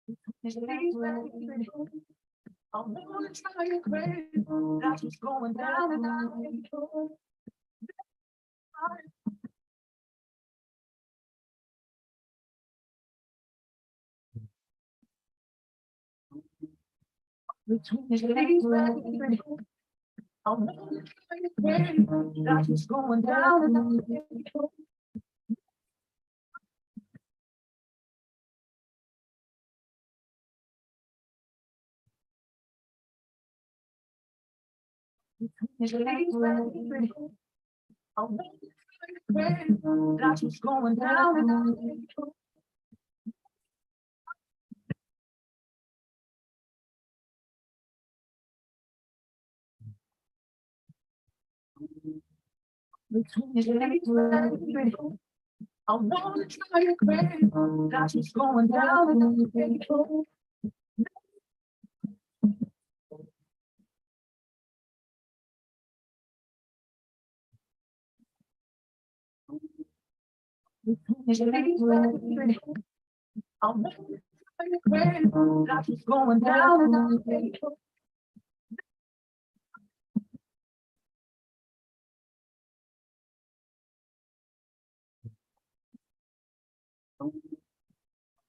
I'm gonna try it crazy. That's what's going down and I between the ladies, I'm gonna try it crazy. That's what's going down and I between the ladies, I'm gonna try it crazy. That's what's going down and I between the ladies, I'm gonna try it crazy. That's what's going down and I between the ladies, I'm gonna try it crazy. That's what's going down and I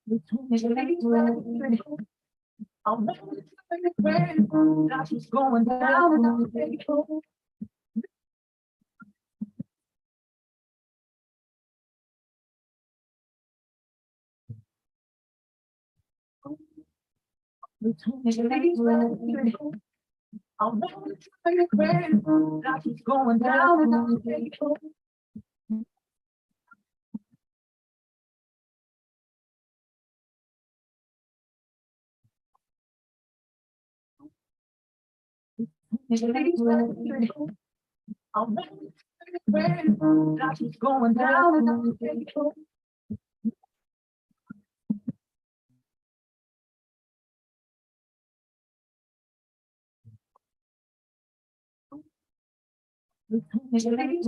between the ladies, I'm gonna try it crazy. That's what's going down and I between the ladies, I'm gonna try it crazy. That's what's going down and I ladies, I'm gonna try it crazy. That's what's going down and I between the ladies,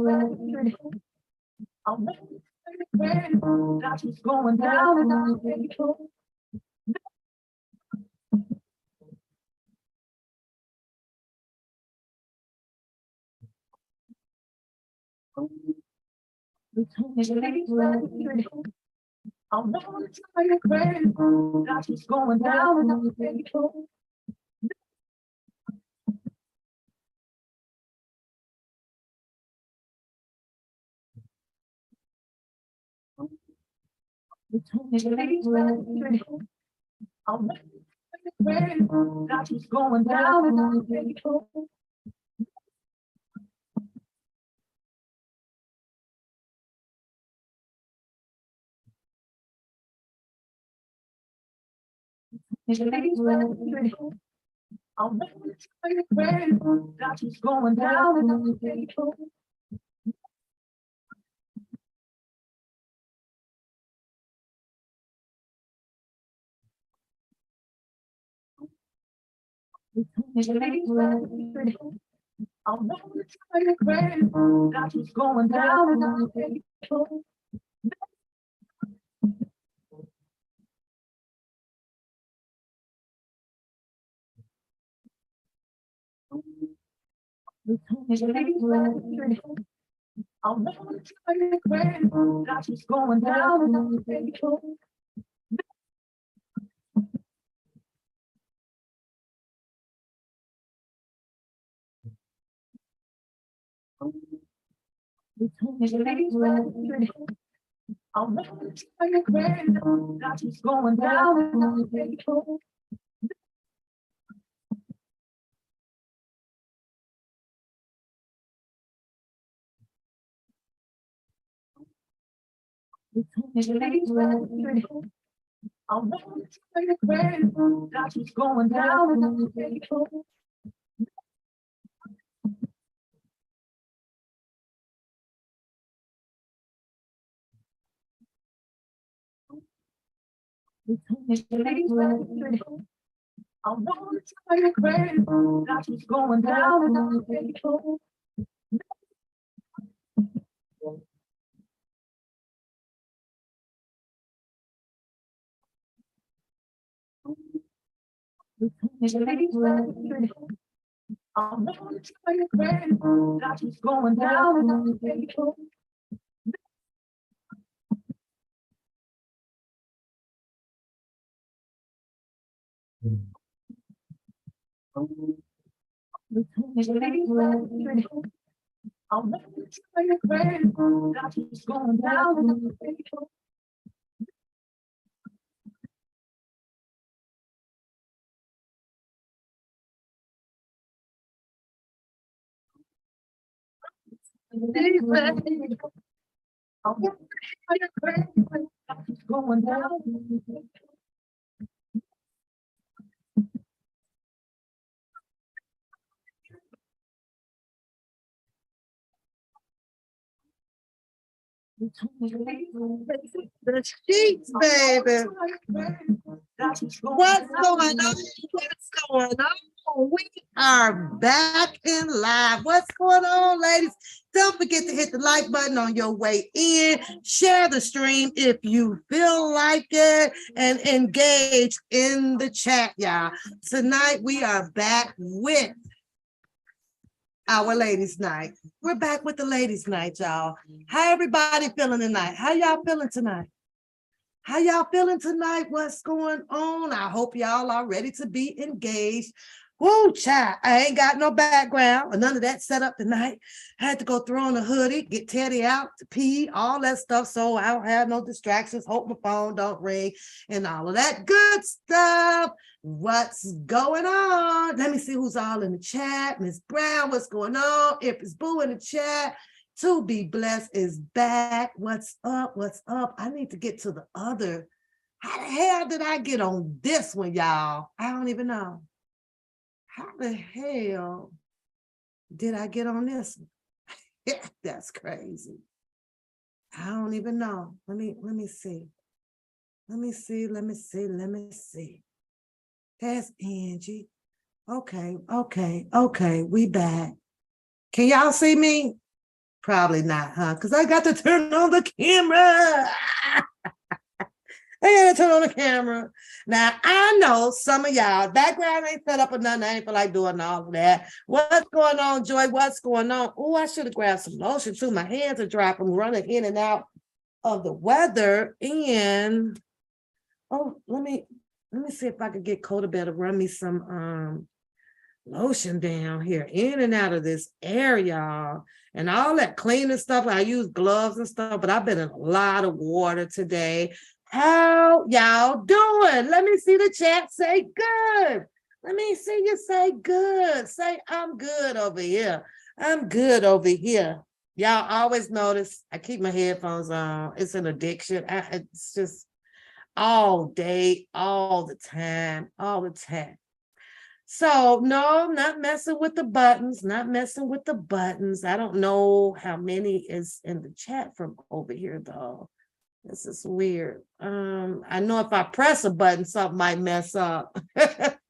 I'm gonna try it crazy. That's what's going down and I between the ladies, I'm gonna try it crazy. That's what's going down and I between the ladies, I'm gonna try it crazy. That's what's going down and I ladies, I'm gonna try it crazy. That's what's going down and I between the ladies, I'm gonna try it crazy. That's what's going down and I between the ladies, I'm gonna try it crazy. That's what's going down and I between the ladies, I'm gonna try it crazy. That's what's going down and I between the ladies, I'm gonna try it crazy. That's what's going down and I between the ladies, I'm gonna try it crazy. That's what's going down and I I'm not trying to crazy, that's what's going down. I'm not trying to crazy, that's what's going down. I'm not trying to crazy, that's what's going down. The sheets, baby. What's going on? What's going on? We are back in live. What's going on, ladies? Don't forget to hit the like button on your way in. Share the stream if you feel like it, and engage in the chat, y'all. Tonight we are back with our ladies' night. We're back with the ladies' night, y'all. How everybody feeling tonight? How y'all feeling tonight? How y'all feeling tonight? What's going on? I hope y'all are ready to be engaged. Woo, child, I ain't got no background or none of that set up tonight. I had to go throw on a hoodie, get Teddy out to pee, all that stuff, so I don't have no distractions, hope my phone don't ring, and all of that good stuff. What's going on? Let me see who's all in the chat. Miss Brown, what's going on? If it's Boo in the chat, To Be Blessed is back. What's up? What's up? I need to get to the other. How the hell did I get on this one, y'all? I don't even know. How the hell did I get on this one? That's crazy. I don't even know. Let me see. Let me see. That's Angie. Okay. We back. Can y'all see me? Probably not, huh? Because I got to turn on the camera. I got to turn on the camera. Now, I know some of y'all, background ain't set up or nothing. I ain't feel like doing all of that. What's going on, Joy? What's going on? Oh, I should have grabbed some lotion too. My hands are dry from running in and out of the weather. And, let me see if I could get Codabell to run me some lotion down here, in and out of this air, y'all. And all that cleaning stuff, I use gloves and stuff, but I've been in a lot of water today. How y'all doing? Let me see the chat say good. Let me see you say good. Say, I'm good over here. I'm good over here. Y'all always notice I keep my headphones on. It's an addiction. It's just all day, all the time. So no, not messing with the buttons, I don't know how many is in the chat from over here though. This is weird. I know if I press a button, something might mess up.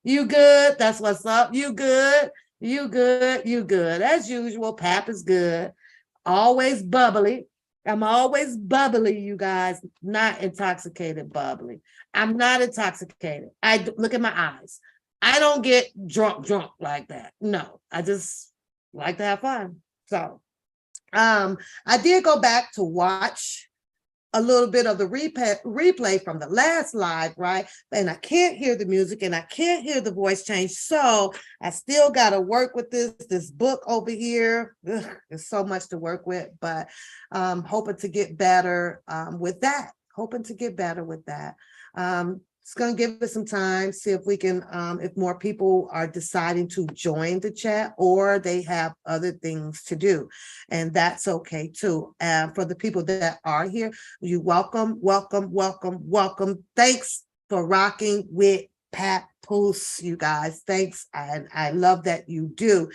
You good? That's what's up. You good? As usual, Pap is good. Always bubbly. I'm always bubbly, you guys. Not intoxicated bubbly. I'm not intoxicated. Look at my eyes. I don't get drunk like that. No, I just like to have fun. So I did go back to watch a little bit of the replay from the last live, right? And I can't hear the music and I can't hear the voice change. So I still got to work with this book over here. Ugh, there's so much to work with, but hoping to get better with that. It's going to give us some time, see if we can, if more people are deciding to join the chat or they have other things to do. And that's okay too. For the people that are here, you welcome. Thanks for rocking with Papoose, you guys. Thanks. I love that you do.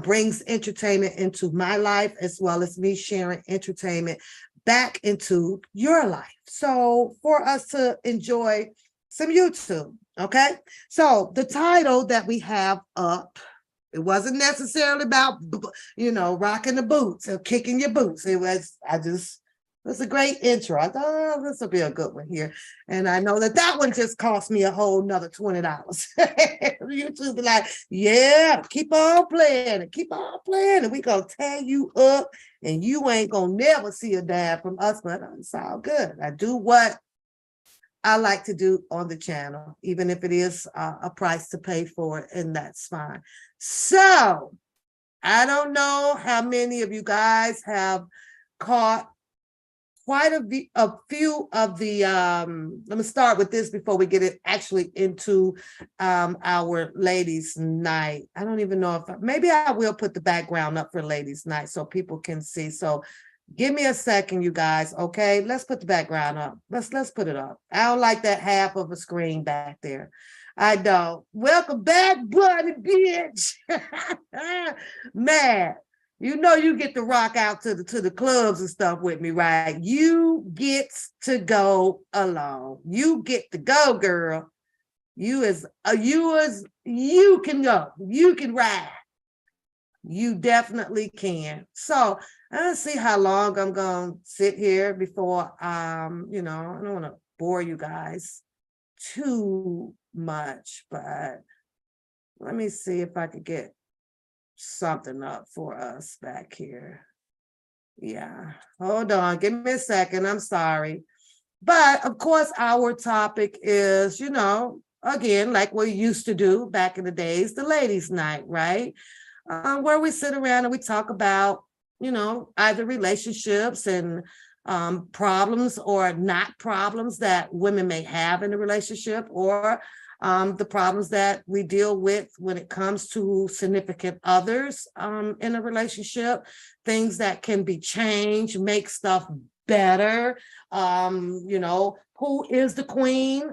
Brings entertainment into my life as well as me sharing entertainment back into your life. So for us to enjoy some YouTube, okay? So the title that we have up, it wasn't necessarily about, rocking the boots or kicking your boots. It was, I just It's a great intro. I thought, oh, this will be a good one here. And I know that one just cost me a whole nother $20. YouTube be like, yeah, keep on playing and keep on playing. And we gonna tear you up and you ain't gonna never see a dime from us, but it's all good. I do what I like to do on the channel, even if it is a price to pay for it, and that's fine. So I don't know how many of you guys have caught quite a few of the, let me start with this before we get it actually into our ladies' night. I don't even know if, maybe I will put the background up for ladies' night so people can see. So give me a second, you guys, okay? Let's put the background up. Let's put it up. I don't like that half of a screen back there. I don't. Welcome back, buddy, bitch. Man, you know you get to rock out to the clubs and stuff with me, right? You get to go alone. You get to go, girl. You can go. You can ride. You definitely can. So let's see how long I'm gonna sit here before I don't want to bore you guys too much, but let me see if I could get something up for us back here. Yeah, hold on, give me a second. I'm sorry. But of course, our topic is, again, like we used to do back in the days, the ladies' night, right? Where we sit around and we talk about, either relationships and problems or not problems that women may have in a relationship, or the problems that we deal with when it comes to significant others in a relationship, things that can be changed, make stuff better. Who is the queen?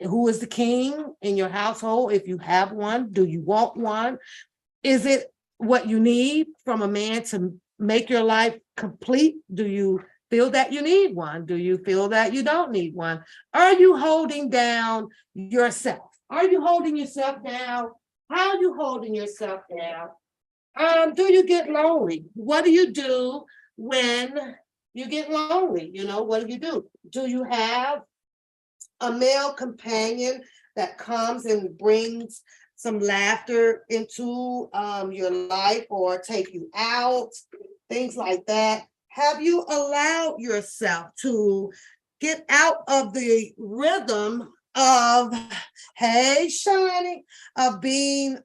Who is the king in your household? If you have one, do you want one? Is it what you need from a man to make your life complete? Do you feel that you need one? Do you feel that you don't need one? Are you holding down yourself? Are you holding yourself down? How are you holding yourself down? Do you get lonely? What do you do when you get lonely? What do you do? Do you have a male companion that comes and brings some laughter into your life or take you out, things like that? Have you allowed yourself to get out of the rhythm of, hey, Shani, of being,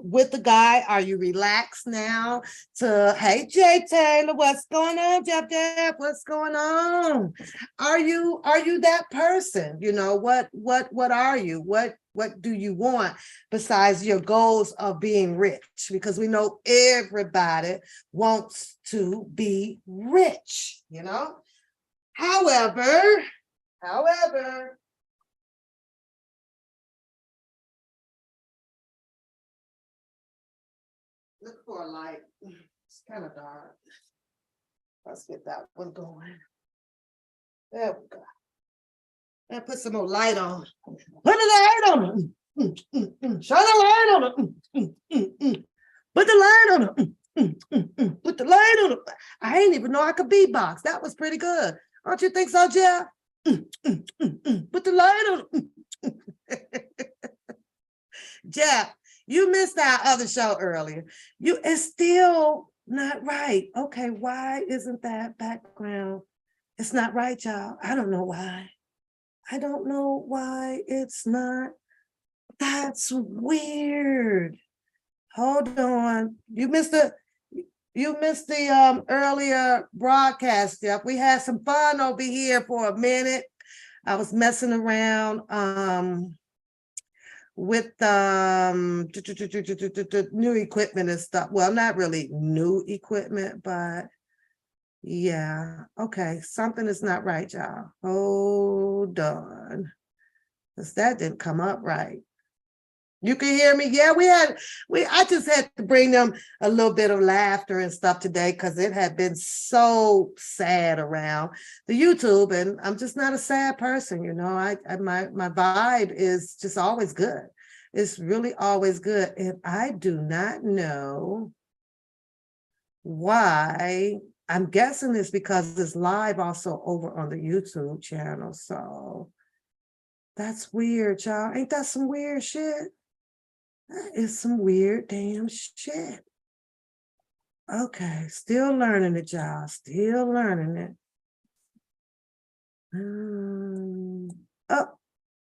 with the guy? Are you relaxed now to, hey, Jay Taylor, what's going on, Jeff, what's going on? Are you that person? What are you? What do you want besides your goals of being rich? Because we know everybody wants to be rich, However, look for a light. It's kind of dark. Let's get that one going. There we go. And put some more light on. Put the light on it. Shine the light on it. Put the light on it. Put the light on it. I didn't even know I could beatbox. That was pretty good. Don't you think so, Jeff? Put the light on it. Jeff, you missed our other show earlier. It's still not right. Okay, why isn't that background? It's not right, y'all. I don't know why. I don't know why it's not. That's weird. Hold on. You missed the earlier broadcast, Jeff. We had some fun over here for a minute. I was messing around with new equipment and stuff. Well, not really new equipment, but yeah. Okay, something is not right, y'all. Hold on. Because that didn't come up right. You can hear me? Yeah, I just had to bring them a little bit of laughter and stuff today because it had been so sad around the YouTube, and I'm just not a sad person, my vibe is just always good. It's really always good. And I do not know why I'm guessing it's because it's live also over on the YouTube channel. So that's weird, y'all. Ain't that some weird shit? That is some weird damn shit. Okay, still learning it, y'all. Still learning it. Oh,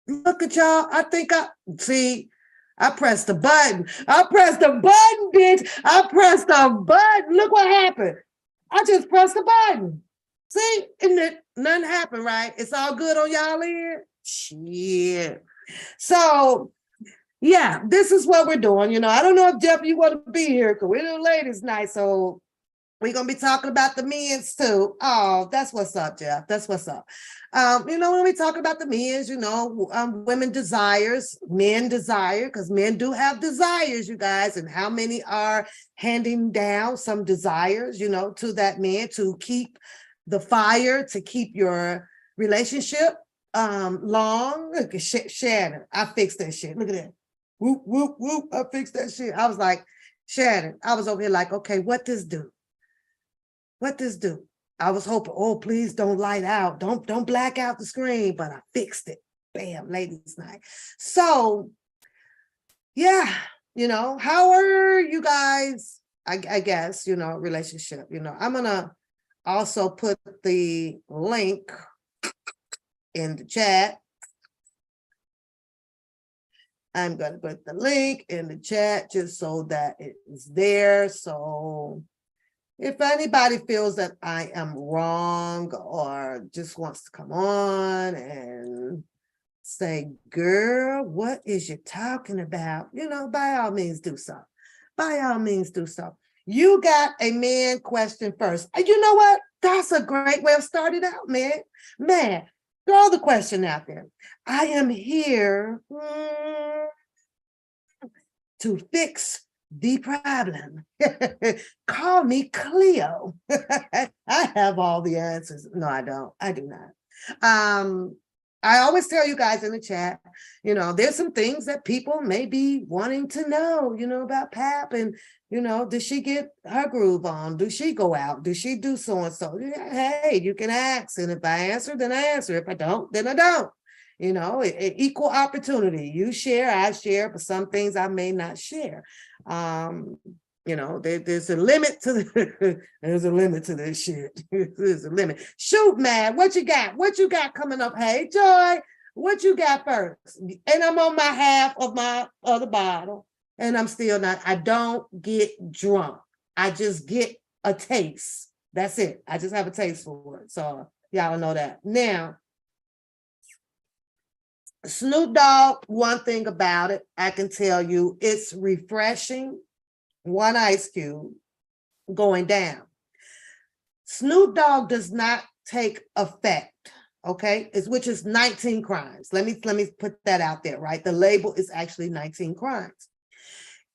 look at y'all. I think I pressed the button. I pressed the button, bitch. I pressed the button. Look what happened. I just pressed the button. See, nothing happened, right? It's all good on y'all end? Shit. So, yeah, this is what we're doing. You know, I don't know if Jeff, you want to be here because we're the ladies' night. So we're going to be talking about the men's too. Oh, that's what's up, Jeff. That's what's up. When we talk about the men's, women desires, men desire, because men do have desires, you guys, and how many are handing down some desires, to that man to keep the fire, to keep your relationship long. Look at Shannon. I fixed that shit. Look at that. Whoop, whoop, whoop. I fixed that shit. I was like, Shannon, I was over here like, okay, what this do? What this do? I was hoping, oh, please don't light out. Don't black out the screen, but I fixed it. Bam, ladies' night. So, yeah, how are you guys? I guess, relationship, I'm going to also put the link in the chat. I'm going to put the link in the chat just so that it is there. So if anybody feels that I am wrong or just wants to come on and say, girl, what is you talking about? By all means do so. By all means do so. You got a man question first. You know what? That's a great way of starting out, man. Man, throw the question out there. I am here to fix the problem. Call me Cleo. I have all the answers. No, I don't. I do not. I always tell you guys in the chat, there's some things that people may be wanting to know, about Pap and, does she get her groove on? Does she go out? Does she do so-and-so? Hey, you can ask. And if I answer, then I answer. If I don't, then I don't. Equal opportunity. You share, I share, but some things I may not share. There's a limit to there's a limit to this shit. There's a limit. Shoot, man, what you got? What you got coming up? Hey, Joy, what you got first? And I'm on my half of my other bottle, and I'm still not. I don't get drunk. I just get a taste. That's it. I just have a taste for it. So y'all know that. Now, Snoop Dogg, one thing about it, I can tell you, it's refreshing. One ice cube going down. Snoop Dogg does not take effect, okay? Which is 19 crimes. Let me put that out there, right? The label is actually 19 crimes.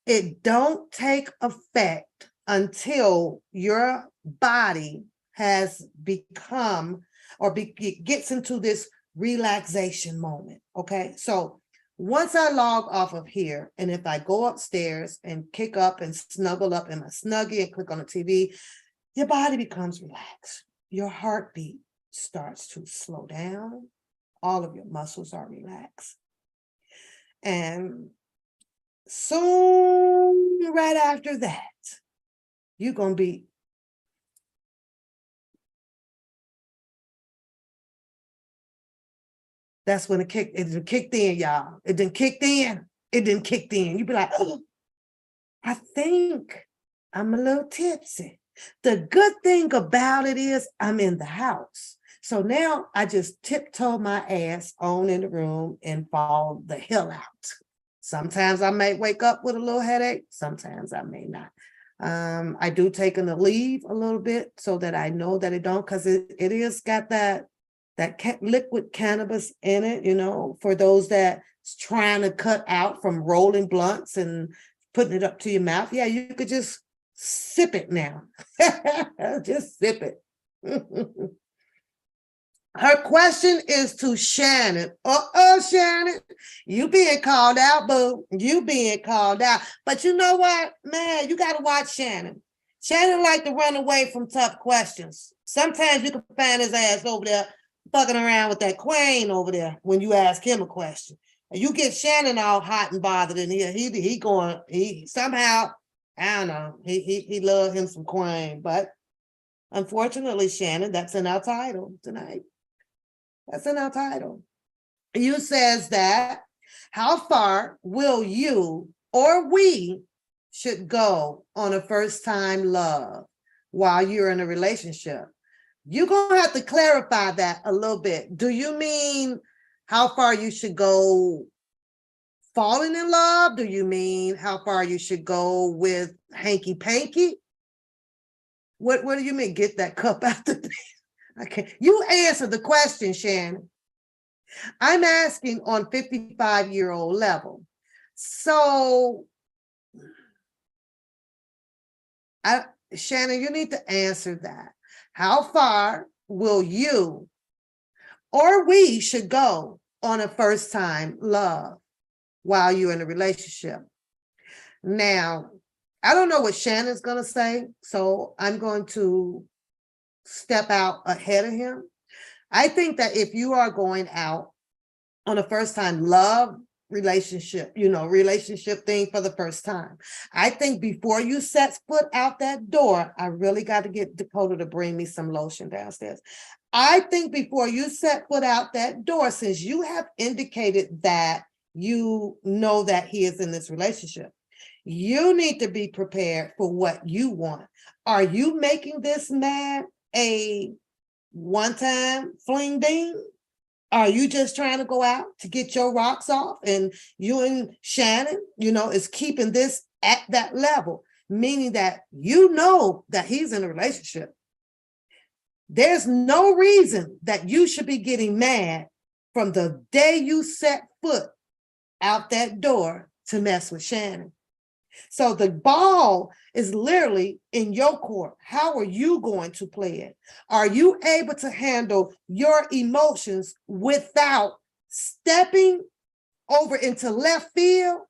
It don't take effect until your body has become or gets into this relaxation moment, okay? So once I log off of here, and if I go upstairs and kick up and snuggle up in my Snuggie and click on the TV, your body becomes relaxed. Your heartbeat starts to slow down. All of your muscles are relaxed. And soon, right after that, you're going to be that's when it kicked in, y'all. It didn't kicked in. It didn't kicked in. You'd be like, oh, I think I'm a little tipsy. The good thing about it is I'm in the house. So now I just tiptoe my ass on in the room and fall the hell out. Sometimes I may wake up with a little headache. Sometimes I may not. I do take an Aleve a little bit so that I know that it don't, because it is got that liquid cannabis in it, for those that's trying to cut out from rolling blunts and putting it up to your mouth. Yeah, you could just sip it now. Just sip it. Her question is to Shannon. Shannon, you being called out, boo. You being called out. But you know what, man, you got to watch Shannon. Shannon like to run away from tough questions. Sometimes you can find his ass over there fucking around with that queen over there when you ask him a question. And you get Shannon all hot and bothered in here. He somehow, I don't know, he love him some queen. But unfortunately, Shannon, that's in our title tonight. That's in our title. You says that, how far will you or we should go on a first time love while you're in a relationship? You're going to have to clarify that a little bit. Do you mean how far you should go falling in love? Do you mean how far you should go with hanky panky? What do you mean? Get that cup out the Okay, you answer the question, Shannon. I'm asking on 55-year-old level. So, Shannon, you need to answer that. How far will you or we should go on a first time love while you're in a relationship? Now, I don't know what Shannon's going to say, so I'm going to step out ahead of him. I think that if you are going out on a first time love relationship thing for the first time, I think before you set foot out that door, I really got to get Dakota to bring me some lotion downstairs. I think before you set foot out that door, since you have indicated that you know that he is in this relationship, you need to be prepared for what you want. Are you making this man a one-time fling ding? Are you just trying to go out to get your rocks off? And you and Shannon, is keeping this at that level, meaning that you know that he's in a relationship. There's no reason that you should be getting mad from the day you set foot out that door to mess with Shannon. So the ball is literally in your court. How are you going to play it? Are you able to handle your emotions without stepping over into left field,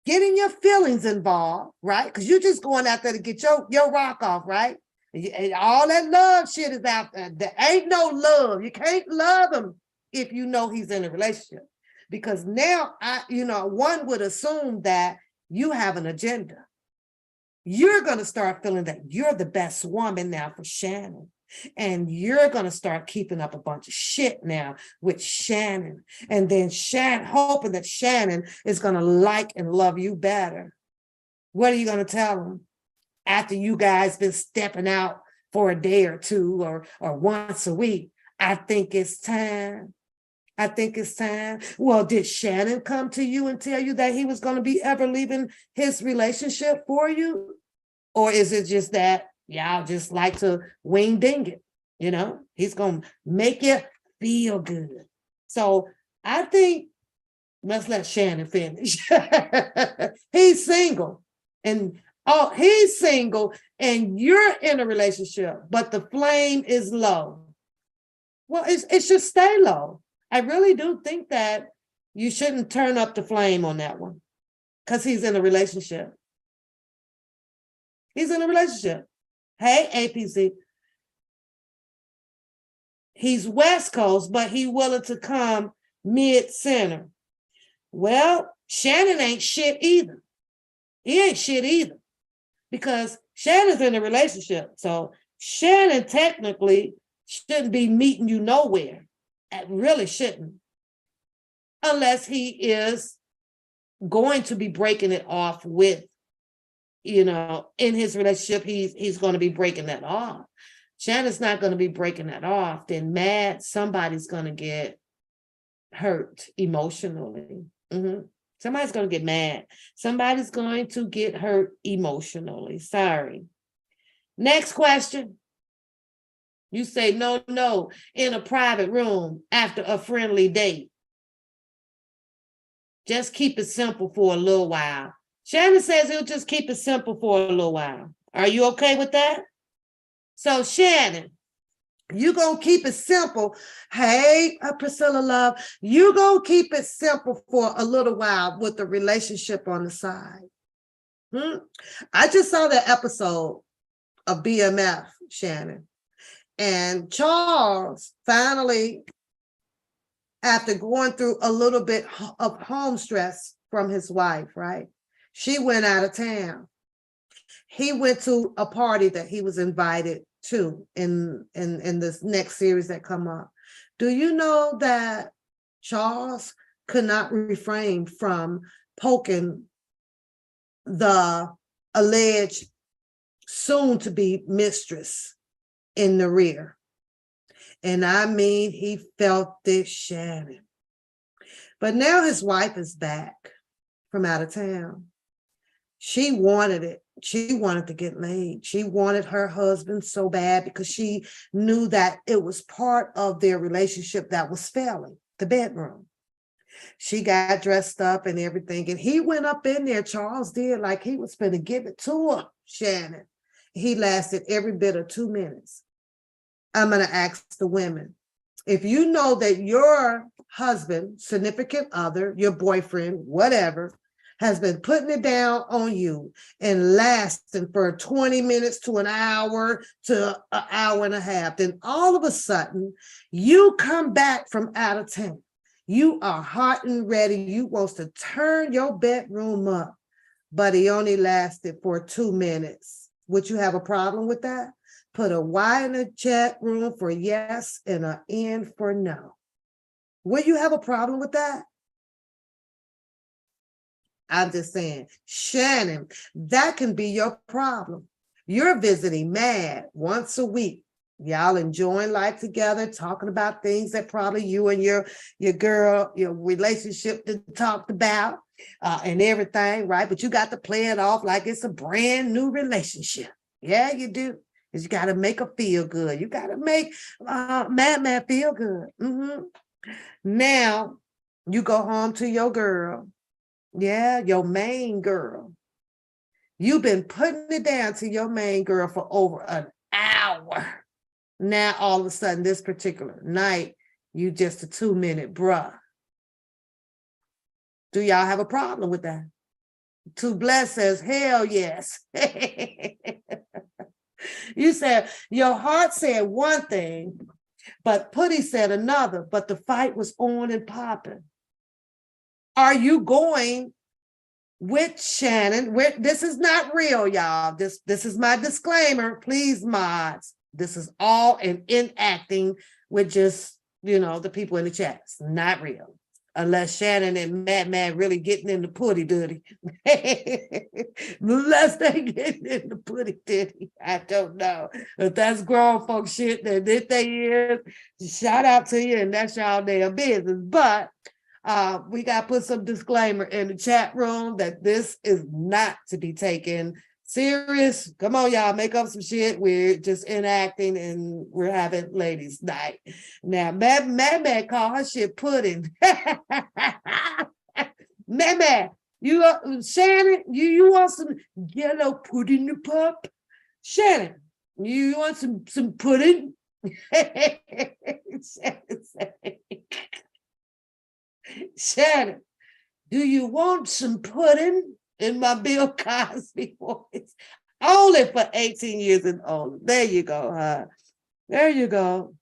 getting your feelings involved, right? Because you're just going out there to get your rock off, right? And all that love shit is out there. There ain't no love. You can't love him if you know he's in a relationship. Because now, one would assume that you have an agenda. You're going to start feeling that you're the best woman now for Shannon. And you're going to start keeping up a bunch of shit now with Shannon. And then hoping that Shannon is going to like and love you better. What are you going to tell him after you guys been stepping out for a day or two or once a week? I think it's time. I think it's time. Well, did Shannon come to you and tell you that he was going to be ever leaving his relationship for you? Or is it just that y'all just like to wing ding it? He's going to make you feel good. So I think, let's let Shannon finish. He's single and you're in a relationship, but the flame is low. Well, it should stay low. I really do think that you shouldn't turn up the flame on that one because he's in a relationship. He's in a relationship. Hey, APC. He's West Coast, but he willing to come mid-center. Well, Shannon ain't shit either. He ain't shit either because Shannon's in a relationship. So Shannon technically shouldn't be meeting you nowhere. It really shouldn't. Unless he is going to be breaking it off with, in his relationship, he's going to be breaking that off. Shannon's not going to be breaking that off. Then somebody's going to get hurt emotionally. Somebody's going to get mad. Somebody's going to get hurt emotionally. Sorry. Next question. You say no in a private room after a friendly date. Just keep it simple for a little while. Shannon says he'll just keep it simple for a little while. Are you okay with that? So Shannon, you gonna keep it simple. Hey, Priscilla love, you gonna keep it simple for a little while with the relationship on the side. I just saw that episode of BMF, Shannon. And Charles finally, after going through a little bit of home stress from his wife, right? She went out of town. He went to a party that he was invited to in this next series that come up. Do you know that Charles could not refrain from poking the alleged soon-to-be mistress in the rear? And I mean, he felt this, Shannon. But now his wife is back from out of town. She wanted it. She wanted to get laid. She wanted her husband so bad because she knew that it was part of their relationship that was failing, the bedroom. She got dressed up and everything. And he went up in there, Charles did, like he was going to give it to her, Shannon. He lasted every bit of 2 minutes. I'm going to ask the women, if you know that your husband, significant other, your boyfriend, whatever, has been putting it down on you and lasting for 20 minutes to an hour to an hour and a half, then all of a sudden you come back from out of town. You are hot and ready. You want to turn your bedroom up, but he only lasted for 2 minutes. Would you have a problem with that? Put a Y in the chat room for yes and an N for no. Will you have a problem with that? I'm just saying, Shannon, that can be your problem. You're visiting mad once a week. Y'all enjoying life together, talking about things that probably you and your girl, your relationship talked about and everything, right? But you got to play it off like it's a brand new relationship. Yeah, you do. Because you got to make her feel good. You got to make Madman feel good. Now, you go home to your girl. Yeah, your main girl. You've been putting it down to your main girl for over an hour. Now, all of a sudden, this particular night, you just a 2-minute bruh. Do y'all have a problem with that? Too Blessed says, hell yes. You said, your heart said one thing, but Putty said another, but the fight was on and popping. Are you going with Shannon? This is not real, y'all. This is my disclaimer. Please, mods. This is all an enacting with just, the people in the chat. It's not real. Unless Shannon and Madman really getting in the putty duddy. Unless they getting in the putty duddy. I don't know. If that's grown folk shit, then if they is, shout out to you, and that's y'all damn business. But we got to put some disclaimer in the chat room that this is not to be taken serious. Come on, y'all, make up some shit. We're just enacting and we're having ladies' night. Now, Mad call her shit pudding. Mad, Shannon, you want some yellow pudding to pop? Shannon, you want some pudding? Shannon, do you want some pudding? In my Bill Cosby voice, only for 18 years and older. There you go, huh? There you go.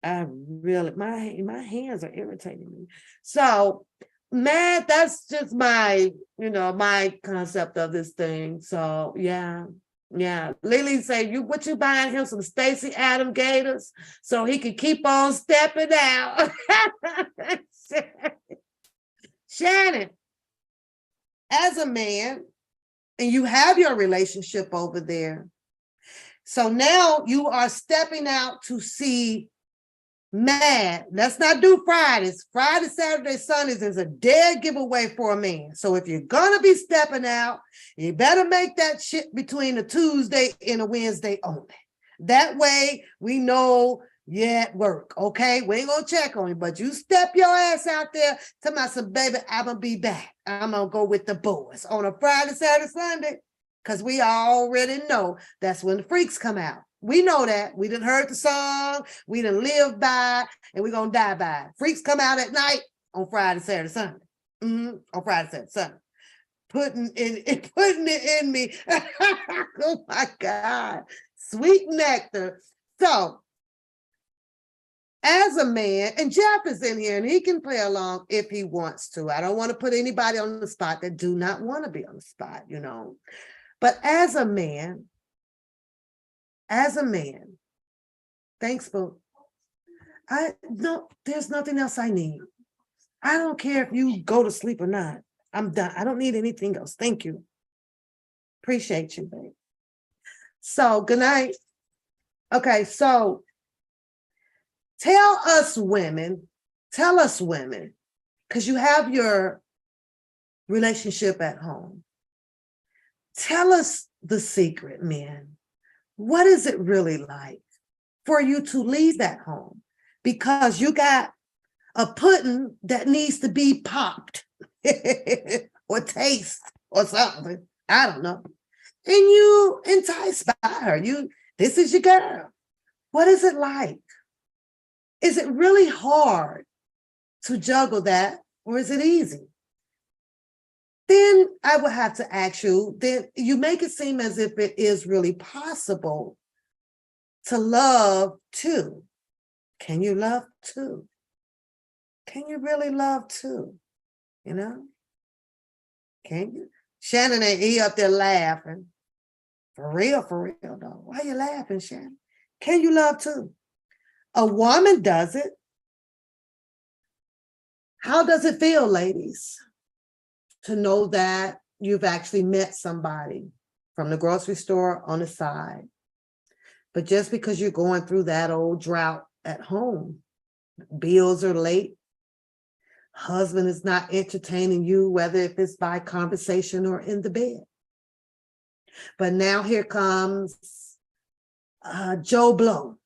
I really, my hands are irritating me. So, man, that's just my, my concept of this thing. So, yeah. Lily say, what you buying him some Stacey Adam Gators so he can keep on stepping out? Shannon, as a man, and you have your relationship over there, so now you are stepping out to see Mad. Let's not do Fridays. Friday, Saturday, Sundays is a dead giveaway for a man. So if you're gonna be stepping out, you better make that shit between a Tuesday and a Wednesday only. That way we know you're at work, okay? We ain't gonna check on you, but you step your ass out there, tell me some baby, I'm gonna be back. I'm gonna go with the boys on a Friday, Saturday, Sunday, because we already know that's when the freaks come out. We know that. We done heard the song, we done lived by, and we're gonna die by it. Freaks come out at night on Friday, Saturday, Sunday. On Friday, Saturday, Sunday. putting it in me. Oh my God. Sweet nectar. So as a man, and Jeff is in here and he can play along if he wants to. I don't want to put anybody on the spot that do not want to be on the spot, you know. But as a man, thanks, boo. There's nothing else I need. I don't care if you go to sleep or not. I'm done. I don't need anything else. Thank you. Appreciate you, babe. So good night. Okay, so tell us women, because you have your relationship at home. Tell us the secret, men. What is it really like for you to leave that home? Because you got a pudding that needs to be popped or taste or something. I don't know. And you enticed by her. This is your girl. What is it like? Is it really hard to juggle that, or is it easy? Then I would have to ask you, then you make it seem as if it is really possible to love too. Can you love too? Can you really love too? You know? Can you? Shannon and E up there laughing. For real though. Why are you laughing, Shannon? Can you love too? A woman does it. How does it feel, ladies, to know that you've actually met somebody from the grocery store on the side? But just because you're going through that old drought at home, bills are late, husband is not entertaining you, whether if it's by conversation or in the bed. But now here comes Joe Blow.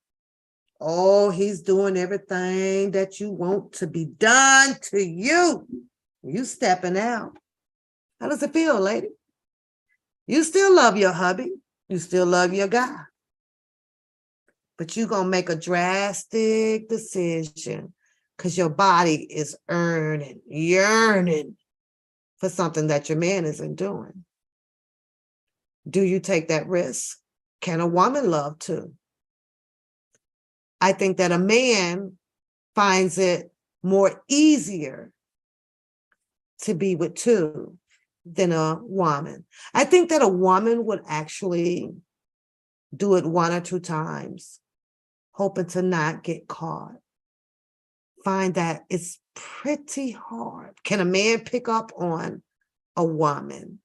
Oh, he's doing everything that you want to be done to you. You stepping out. How does it feel, lady? You still love your hubby. You still love your guy. But you're going to make a drastic decision because your body is yearning for something that your man isn't doing. Do you take that risk? Can a woman love too? I think that a man finds it more easier to be with two than a woman. I think that a woman would actually do it 1 or 2 times, hoping to not get caught. Find that it's pretty hard. Can a man pick up on a woman?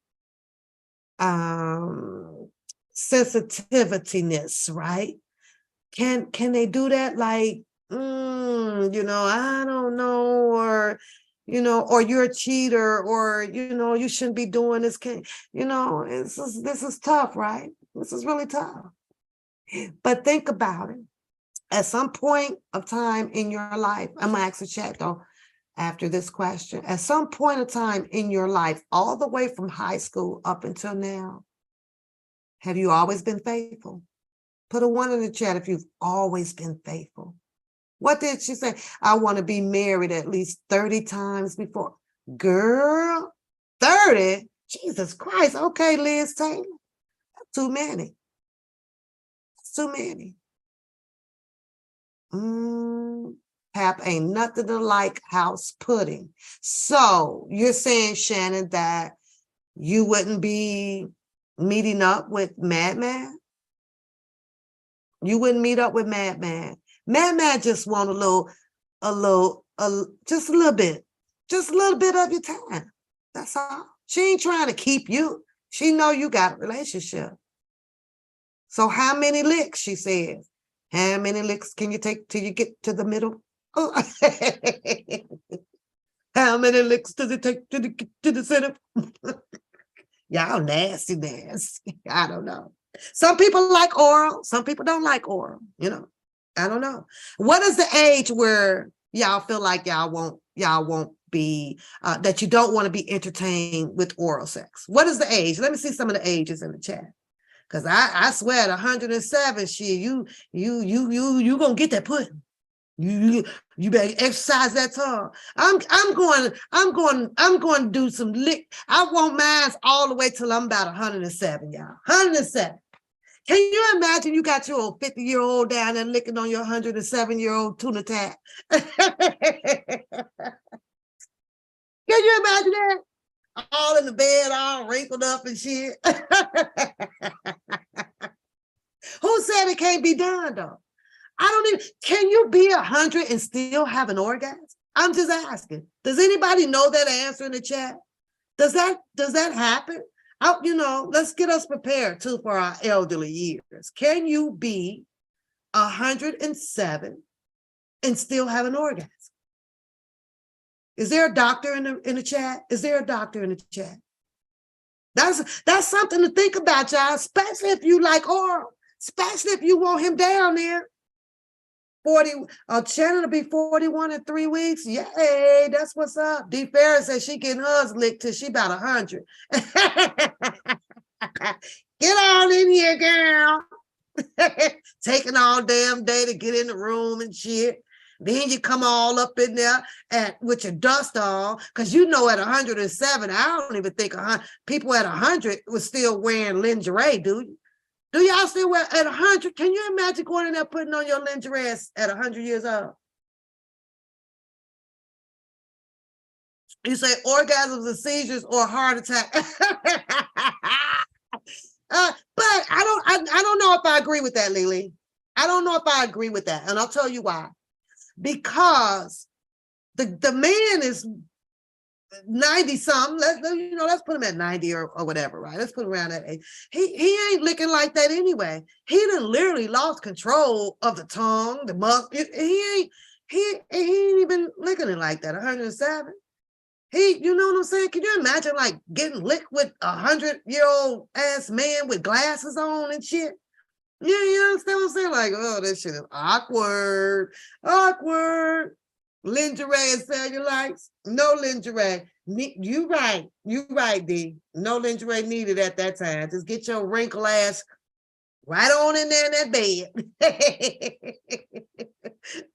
Sensitiveness, right? Can they do that? Like, I don't know, or, or you're a cheater, or, you shouldn't be doing this. This is tough, right? This is really tough. But think about it. At some point of time in your life, I'm gonna ask the chat though, after this question, at some point of time in your life, all the way from high school up until now, have you always been faithful? Put a 1 in the chat if you've always been faithful. What did she say? I want to be married at least 30 times before. Girl, 30? Jesus Christ. Okay, Liz Taylor. That's too many. That's too many. Pap ain't nothing to like house pudding. So you're saying, Shannon, that you wouldn't be meeting up with Madman? You wouldn't meet up with Madman. Madman just want just a little bit of your time. That's all. She ain't trying to keep you. She know you got a relationship. So how many licks, she said. How many licks can you take till you get to the middle? Oh. How many licks does it take to get to the center? Y'all nasty. I don't know. Some people like oral. Some people don't like oral. I don't know. What is the age where y'all feel like y'all won't be, that you don't want to be entertained with oral sex? What is the age? Let me see some of the ages in the chat. Because I swear at 107, shit, you gonna get that pudding. You better exercise that tongue. I'm going to do some lick. I want mine all the way till I'm about 107, y'all. 107. Can you imagine you got your old 50-year-old down there licking on your 107-year-old tuna tat? Can you imagine that? All in the bed, all wrinkled up and shit. Who said it can't be done though? I don't even, can you be 100 and still have an orgasm? I'm just asking. Does anybody know that answer in the chat? Does that happen? Let's get us prepared too for our elderly years. Can you be 107 and still have an orgasm? Is there a doctor in the chat? Is there a doctor in the chat? That's something to think about, y'all, especially if you like oral, especially if you want him down there. 40, Shannon will be 41 in 3 weeks. Yay, that's what's up. D. Ferris says she getting hers licked till she about 100. Get on in here, girl. Taking all damn day to get in the room and shit. Then you come all up in there with your dust on, because at 107, I don't even think people at 100 was still wearing lingerie, do you? Do y'all still wear at 100? Can you imagine going in there putting on your lingerie at 100 years old? You say orgasms and seizures or heart attack. But I don't know if I agree with that, Lily. I don't know if I agree with that, and I'll tell you why. Because the man is 90 something. Let's put him at 90 or whatever, right? Let's put him around that age. He ain't licking like that anyway. He done literally lost control of the tongue, the muscle. He ain't even licking it like that. 107. You know what I'm saying? Can you imagine like getting licked with 100-year-old ass man with glasses on and shit? Yeah, you understand what I'm saying? Like, oh, this shit is awkward. Lingerie and cellulites, no lingerie. You right, D. No lingerie needed at that time. Just get your wrinkle ass right on in there in that bed.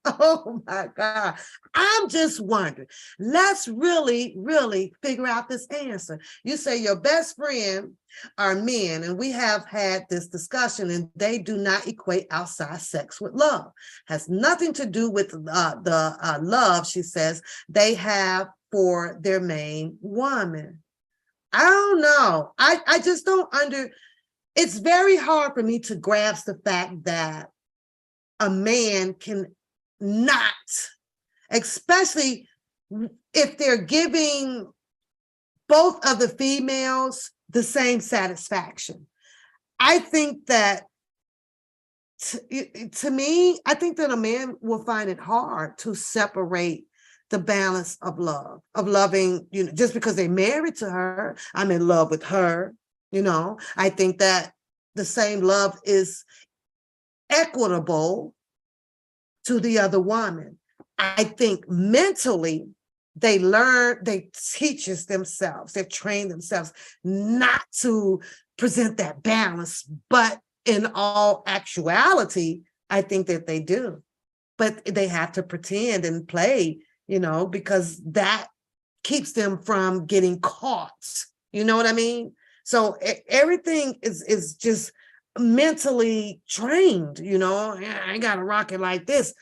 Oh my God. I'm just wondering. Let's really, really figure out this answer. You say your best friend are men, and we have had this discussion, and they do not equate outside sex with love. Has nothing to do with the love, she says, they have for their main woman. I don't know. I just don't it's very hard for me to grasp the fact that a man can not, especially if they're giving both of the females the same satisfaction. I think that, to me, I think that a man will find it hard to separate the balance of love, of loving, just because they're married to her, I'm in love with her. I think that the same love is equitable to the other woman. I think mentally they teach themselves, they've trained themselves not to present that balance, but in all actuality, I think that they do. But they have to pretend and play, because that keeps them from getting caught. You know what I mean? So everything is just mentally trained, I gotta rock it like this.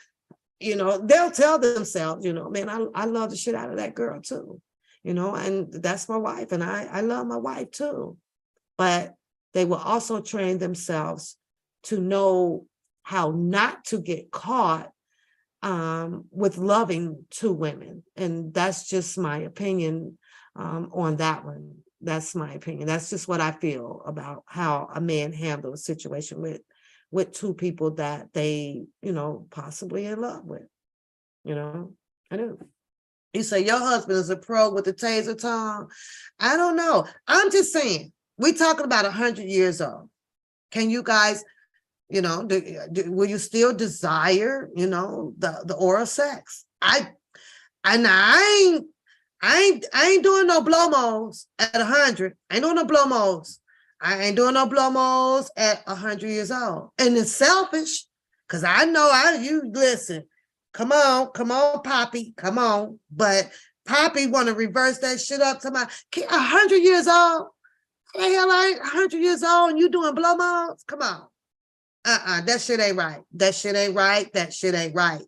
They'll tell themselves, man, I love the shit out of that girl too, and that's my wife, and I love my wife too. But they will also train themselves to know how not to get caught with loving two women. And that's just my opinion on that one. That's my opinion. That's just what I feel about how a man handles a situation with two people that they, possibly in love with. I do. You say your husband is a pro with the taser tongue. I don't know. I'm just saying, we're talking about 100 years old. Can you guys, will you still desire, the oral sex? I ain't doing no blow-mos at 100. I ain't doing no blow-mos. I ain't doing no blow-mos at 100 years old. And it's selfish, because I know listen, Come on, Poppy, come on. But Poppy want to reverse that shit up to my 100 years old. The hell, I ain't 100 years old and you doing blow mods? Come on. That shit ain't right. That shit ain't right. That shit ain't right.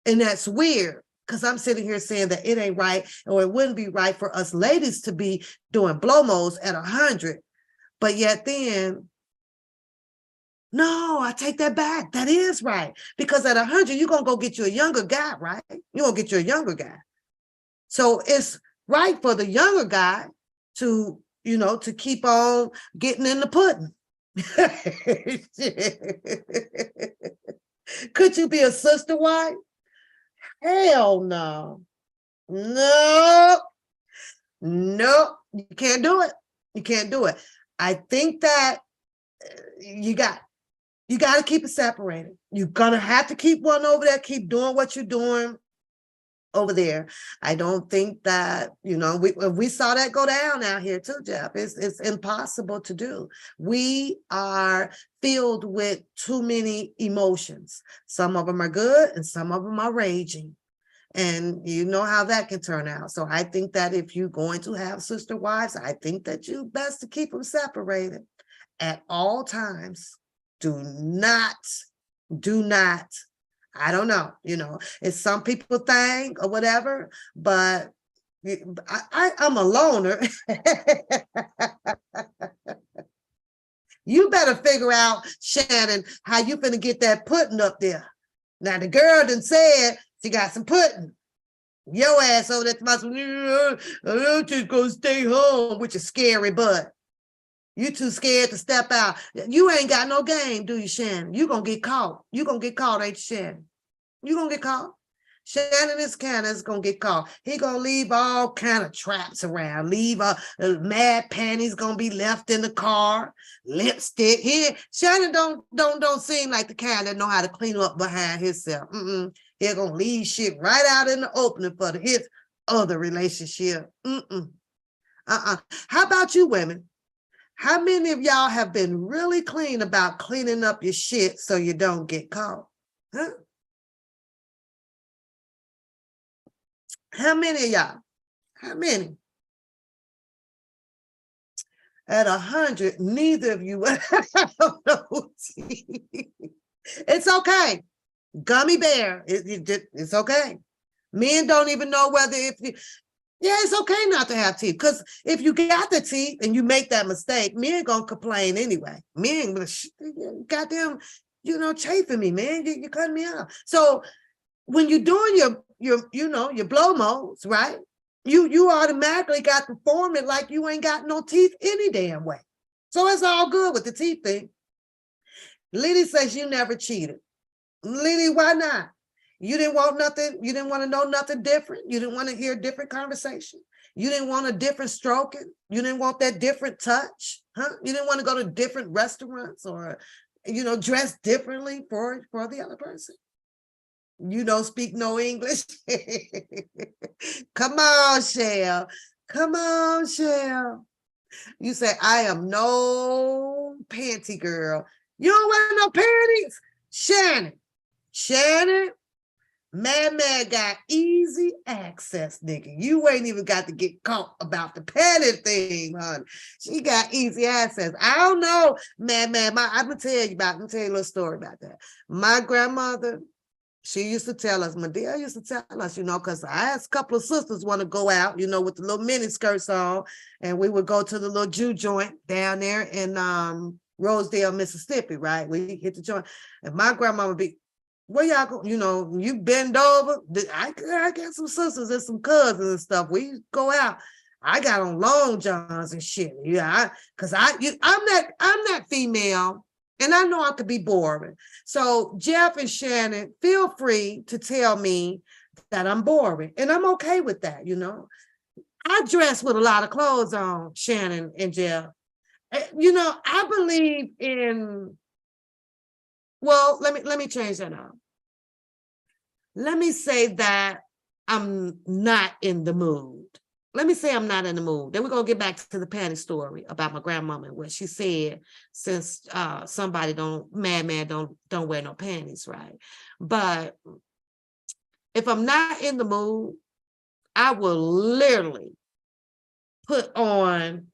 And that's weird because I'm sitting here saying that it ain't right, or it wouldn't be right for us ladies to be doing blow mods at 100. But yet then, no, I take that back. That is right. Because at 100, you're going to go get you a younger guy, right? You're going to get you a younger guy. So it's right for the younger guy to, to keep on getting in the pudding. Could you be a sister wife? Hell no. No. No, you can't do it. You can't do it. I think that you got to keep it separated. You're going to have to keep one over there, keep doing what you're doing over there. I don't think that, we saw that go down out here too, Jeff. It's impossible to do. We are filled with too many emotions. Some of them are good and some of them are raging. And you know how that can turn out. So I think that if you're going to have sister wives, I think that you best to keep them separated at all times. Do not, I don't know, it's some people thing or whatever, but I'm a loner. You better figure out, Shannon, how you finna get that pudding up there. Now the girl done said she got some pudding. Your ass over there, I'm just gonna stay home with your scary butt. You too scared to step out. You ain't got no game, do you, Shannon? You gonna get caught. You gonna get caught, ain't you, Shannon? You gonna get caught. Shannon is gonna get caught. He gonna leave all kind of traps around. Leave mad panties gonna be left in the car. Lipstick. Shannon don't seem like the kind that know how to clean up behind himself. He's gonna leave shit right out in the opening for his other relationship. How about you women? How many of y'all have been really clean about cleaning up your shit so you don't get caught? Huh? How many of y'all? How many? At 100, neither of you. I don't know. It's okay. Gummy bear. It's okay. Men don't even know whether it's okay not to have teeth, because if you got the teeth and you make that mistake, men gonna complain anyway. Men, goddamn, chafing me, man. You cutting me off. So when you're doing your blow modes, right? You automatically got to form it like you ain't got no teeth any damn way. So it's all good with the teeth thing. Liddy says you never cheated. Liddy, why not? You didn't want nothing. You didn't want to know nothing different. You didn't want to hear a different conversation. You didn't want a different stroking. You didn't want that different touch, huh? You didn't want to go to different restaurants or, dress differently for the other person. You don't speak no English. Come on, Shell. Come on, Shell. You say, I am no panty girl. You don't wear no panties? Shannon, Mad got easy access, nigga. You ain't even got to get caught about the panty thing, honey. She got easy access. I don't know, Mad, I'm gonna tell you a little story about that. My grandmother, she used to tell us, Medea used to tell us, because I had a couple of sisters want to go out, with the little mini skirts on, and we would go to the little Jew joint down there in Rosedale, Mississippi, right? We hit the joint, and my grandma would be, where y'all go? You bend over. I got some sisters and some cousins and stuff. We go out. I got on long johns and shit. Yeah, I'm that female. And I know I could be boring. So Jeff and Shannon, feel free to tell me that I'm boring. And I'm okay with that, I dress with a lot of clothes on, Shannon and Jeff. I believe in, well, let me change that up. Let me say that I'm not in the mood. Let me say I'm not in the mood. Then we're going to get back to the panty story about my grandmama and what she said, since somebody don't wear no panties, right? But if I'm not in the mood, I will literally put on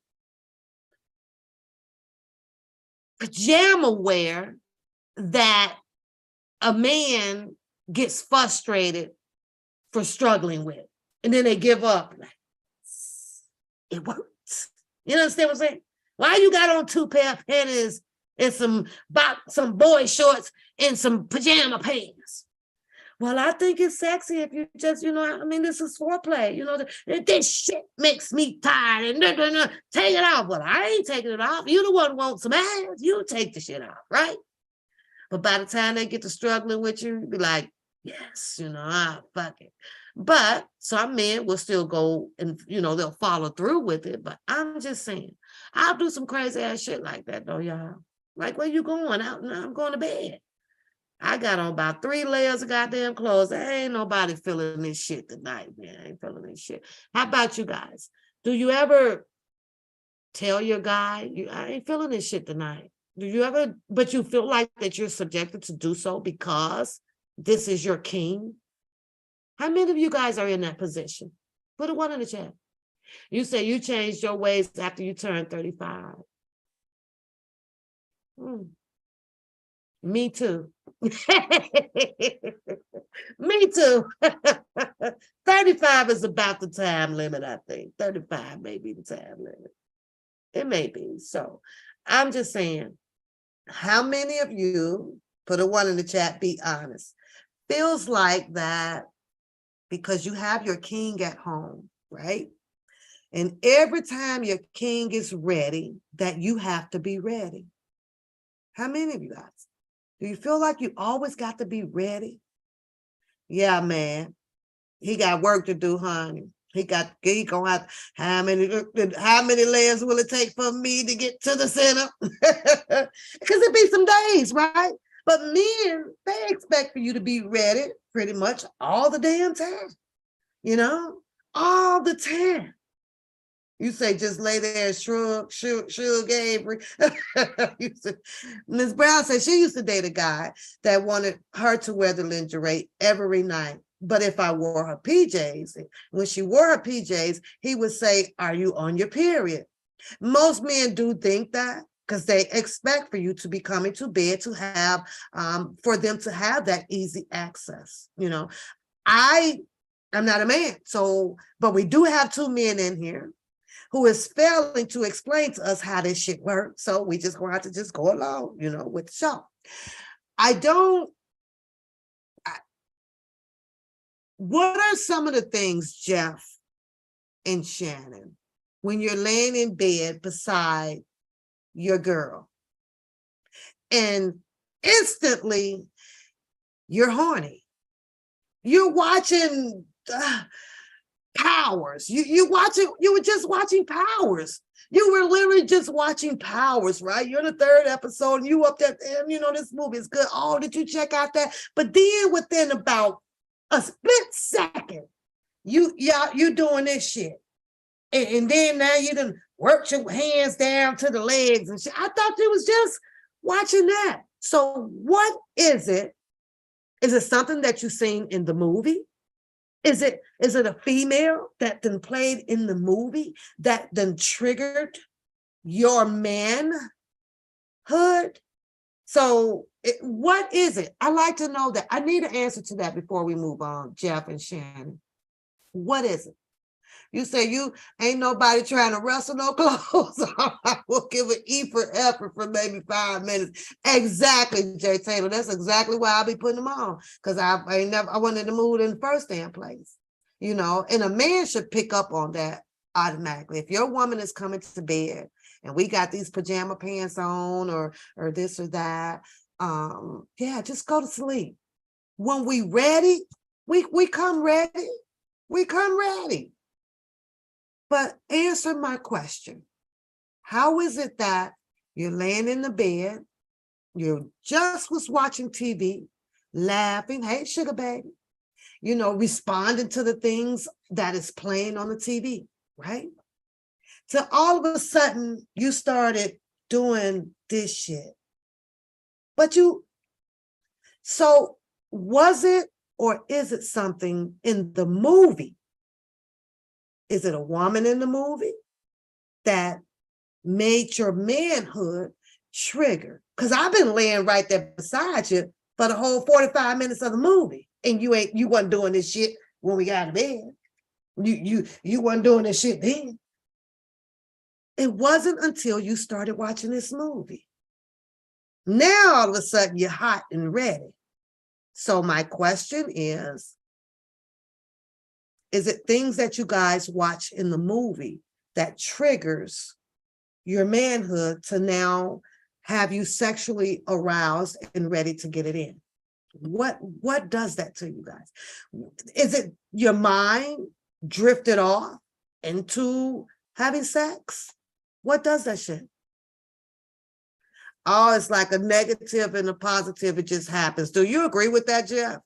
pajama wear that a man gets frustrated for struggling with. And then they give up. Like, it works. You understand what I'm saying? Why you got on 2 pair of panties and some boy shorts and some pajama pants? Well, I think it's sexy if you just, this is foreplay. This shit makes me tired and take it off. Well, I ain't taking it off. You the one who wants some ass. You take the shit off, right? But by the time they get to struggling with you, you be like, yes, fuck it. But some men will still go and, they'll follow through with it. But I'm just saying, I'll do some crazy ass shit like that though, y'all. Like, where you going? I'm going to bed. I got on about 3 layers of goddamn clothes. Ain't nobody feeling this shit tonight, man. I ain't feeling this shit. How about you guys? Do you ever tell your guy, I ain't feeling this shit tonight? Do you ever, but you feel like that you're subjected to do so because this is your king? How many of you guys are in that position? Put a 1 in the chat. You say you changed your ways after you turned 35. Me too. Me too. 35 is about the time limit, I think. 35 may be the time limit. It may be. So I'm just saying, how many of you, put a 1 in the chat, be honest, feels like that because you have your king at home, right? And every time your king is ready, that you have to be ready. How many of you guys? Do you feel like you always got to be ready? Yeah, man. He got work to do, honey. He gonna have, how many layers will it take for me to get to the center? Because it be some days, right? But men, they expect for you to be ready pretty much all the damn time, all the time. You say just lay there and shrug, Avery. Ms. Brown said she used to date a guy that wanted her to wear the lingerie every night. But if I wore her PJs, when she wore her PJs, he would say, are you on your period? Most men do think that because they expect for you to be coming to bed to have, for them to have that easy access. I'm not a man, but we do have 2 men in here who is failing to explain to us how this shit works. So we just going to have to just go along, with the show. What are some of the things, Jeff and Shannon, when you're laying in bed beside your girl and instantly you're horny? You're watching Powers. You were just watching Powers. You were literally just watching Powers, right? You're in the 3rd episode and you up there, and this movie is good. Oh, did you check out that? But then within about a split second, you doing this shit. And then now you done worked your hands down to the legs and shit. I thought you was just watching that. So what is it? Is it something that you've seen in the movie? Is it a female that then played in the movie that then triggered your manhood? So what is it? I like to know that. I need an answer to that before we move on, Jeff and Shannon. What is it? You say you ain't nobody trying to wrestle no clothes. I will give an E for effort for maybe 5 minutes. Exactly, Jay Taylor. That's exactly why I'll be putting them on. Because I wasn't in the mood in the first damn place. And a man should pick up on that automatically. If your woman is coming to bed and we got these pajama pants on or this or that, just go to sleep. When we ready, we come ready. We come ready. But answer my question. How is it that you're laying in the bed, you just was watching TV, laughing, hey, sugar baby, responding to the things that is playing on the TV, right? So all of a sudden, you started doing this shit. So was it Or is it something in the movie? Is it a woman in the movie that made your manhood trigger? Because I've been laying right there beside you for the whole 45 minutes of the movie, and you wasn't doing this shit when we got to bed. You wasn't doing this shit then. It wasn't until you started watching this movie. Now all of a sudden you're hot and ready. So my question is it things that you guys watch in the movie that triggers your manhood to now have you sexually aroused and ready to get it in? What does that to you guys? Is it your mind drifted off into having sex? What does that shit? Oh, it's like a negative and a positive. It just happens. Do you agree with that, Jeff?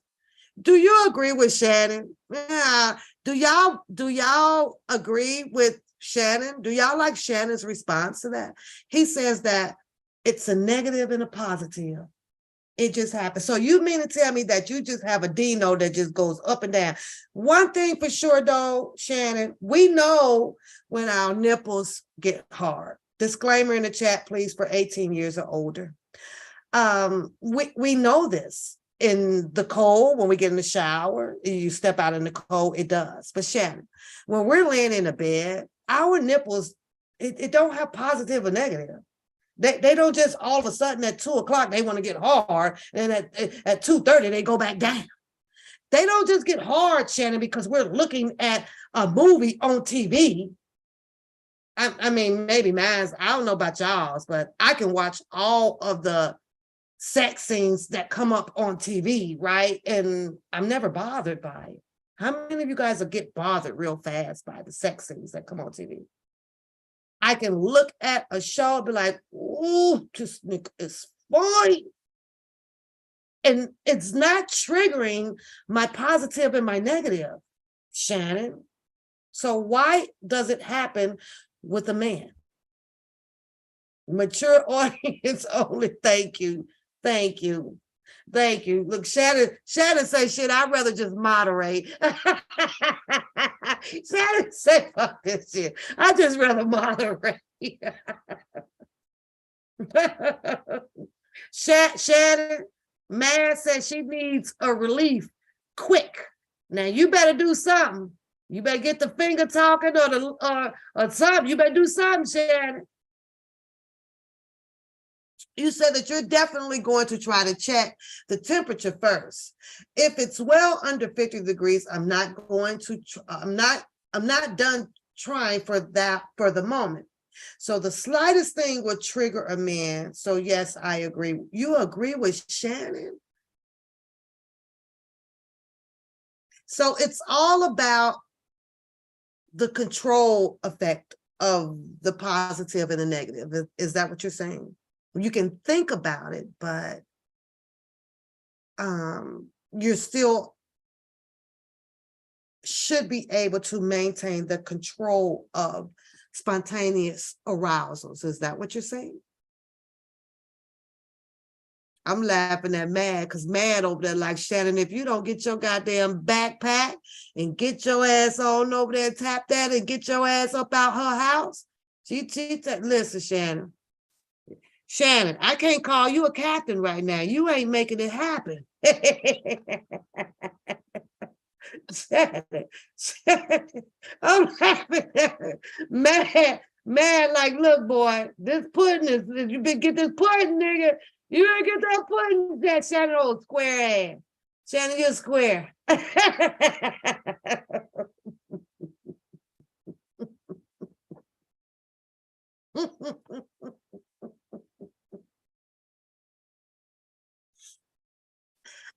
Do you agree with Shannon? Yeah. Do y'all agree with Shannon? Do y'all like Shannon's response to that? He says that it's a negative and a positive. It just happens. So you mean to tell me that you just have a Dino that just goes up and down? One thing for sure though, Shannon, we know when our nipples get hard. Disclaimer in the chat, please, for 18 years or older. We know this. In the cold, when we get in the shower, you step out in the cold, it does. But Shannon, when we're laying in the bed, our nipples, it don't have positive or negative. They don't just all of a sudden at 2 o'clock, they want to get hard. And at 2:30, they go back down. They don't just get hard, Shannon, because we're looking at a movie on TV. I mean, maybe mine's, I don't know about y'all's, but I can watch all of the sex scenes that come up on TV, right? And I'm never bothered by it. How many of you guys will get bothered real fast by the sex scenes that come on TV? I can look at a show and be like, ooh, this nigga is funny. And it's not triggering my positive and my negative, Shannon. So why does it happen with a man? Mature audience only. Thank you. Thank you. Thank you. Look, Shannon say shit, I'd rather just moderate. Shannon say fuck this shit. I'd just rather moderate. Shannon, man says she needs a relief quick. Now you better do something. You better get the finger talking or something. You better do something, Shannon. You said that you're definitely going to try to check the temperature first. If it's well under 50 degrees, I'm not done trying for that for the moment. So the slightest thing will trigger a man. So yes, I agree. You agree with Shannon? So it's all about the control effect of the positive and the negative. Is that what you're saying? You can think about it, but you still should be able to maintain the control of spontaneous arousals. Is that what you're saying? I'm laughing at Mad because Mad over there like, Shannon, if you don't get your goddamn backpack and get your ass on over there, tap that and get your ass up out her house. Listen, Shannon, I can't call you a captain right now. You ain't making it happen. I'm laughing at it. Man, like, look, boy, this pudding is, you better get this pudding, nigga. You better get that pudding, that Shannon old square ass. Shannon, you're square.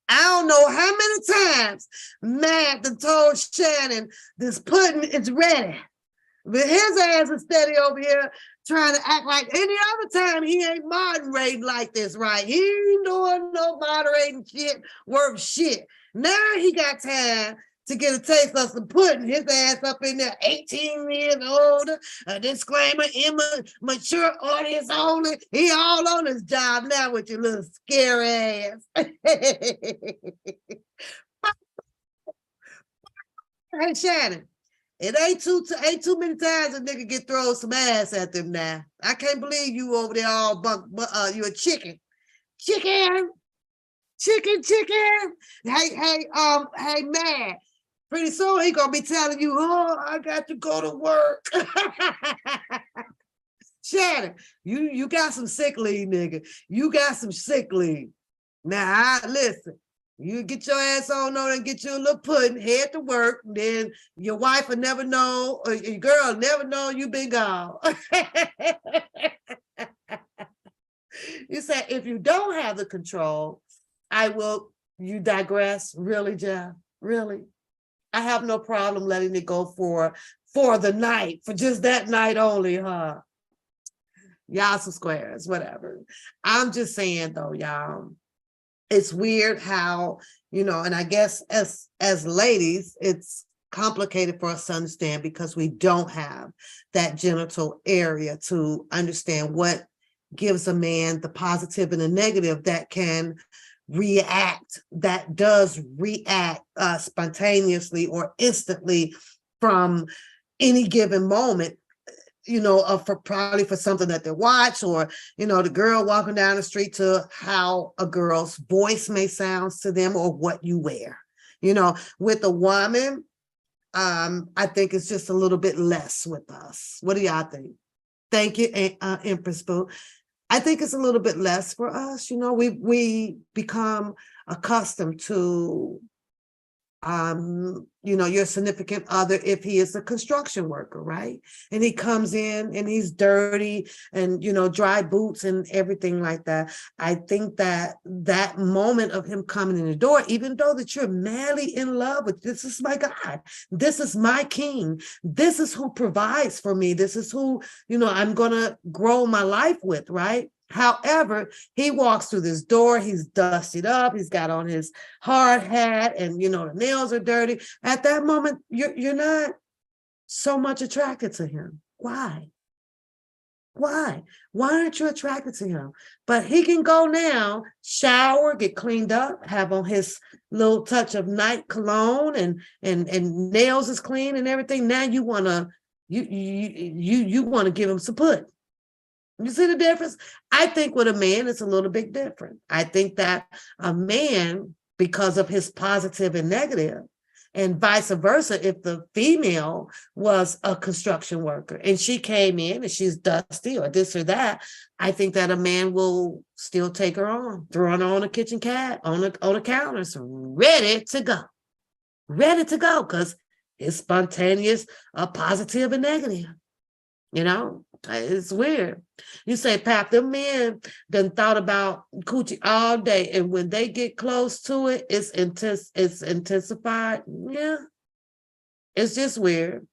I don't know how many times Matt told Shannon this pudding is ready. But his ass is steady over here trying to act like any other time he ain't moderating like this, right? He ain't doing no moderating shit worth shit. Now he got time to get a taste of some pudding. His ass up in there, 18 years older, a disclaimer, mature audience only. He all on his job now with your little scary ass. Hey, Shannon, it ain't too many times a nigga get thrown some ass at them now. I can't believe you over there all you a chicken. Chicken, chicken. Hey, man. Pretty soon he gonna be telling you, oh, I got to go to work. Shannon, you got some sick leave, nigga. You got some sick leave. Now, listen, you get your ass on over and get you a little pudding, head to work, then your wife will never know, or your girl will never know you been gone. You say, if you don't have the control, you digress? Really, Jeff? Really? I have no problem letting it go for the night, for just that night only, huh? Y'all some squares, whatever. I'm just saying though, y'all, it's weird how, and I guess as ladies, it's complicated for us to understand because we don't have that genital area to understand what gives a man the positive and the negative that does react spontaneously or instantly from any given moment, probably for something that they watch, or, the girl walking down the street, to how a girl's voice may sound to them, or what you wear. With a woman, I think it's just a little bit less with us. What do y'all think? Thank you, Empress Boo. I think it's a little bit less for us. We become accustomed to your significant other, if he is a construction worker, right? And he comes in and he's dirty and, dry boots and everything like that. I think that moment of him coming in the door, even though that you're madly in love with, this is my God, this is my king, this is who provides for me, this is who, I'm going to grow my life with, right? However, he walks through this door, he's dusted up, he's got on his hard hat, and the nails are dirty. At that moment, you're not so much attracted to him. Why? Why aren't you attracted to him? But he can go now, shower, get cleaned up, have on his little touch of night cologne, and nails is clean and everything. Now you wanna give him some put. You see the difference? I think with a man, it's a little bit different. I think that a man, because of his positive and negative, and vice versa, if the female was a construction worker and she came in and she's dusty or this or that, I think that a man will still take her on, throw her on a kitchen cat, on a counter, so ready to go, because it's spontaneous, positive and negative. It's weird. You say, Pap, them men done thought about coochie all day, and when they get close to it, it's intensified. Yeah, it's just weird.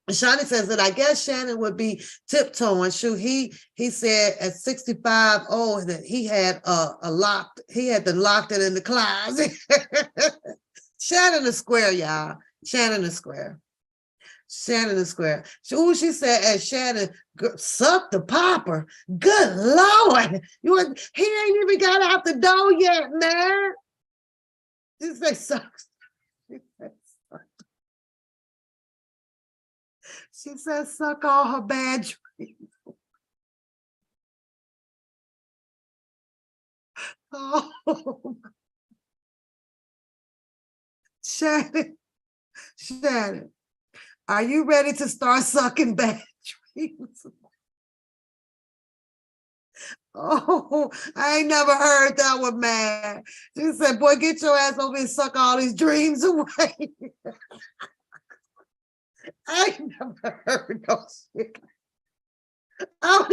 Shawnee says that I guess Shannon would be tiptoeing. Shoot, he said at 65, that he had locked it in the closet. Shannon is square, y'all. Shannon is square. She said, as Shannon sucked the popper. Good Lord. He ain't even got out the door yet, man. She said, sucks. She said, suck all her bad dreams. Oh, Shannon. Are you ready to start sucking bad dreams? Oh, I ain't never heard that one, man. She said, boy, get your ass over and suck all these dreams away. I ain't never heard no shit. I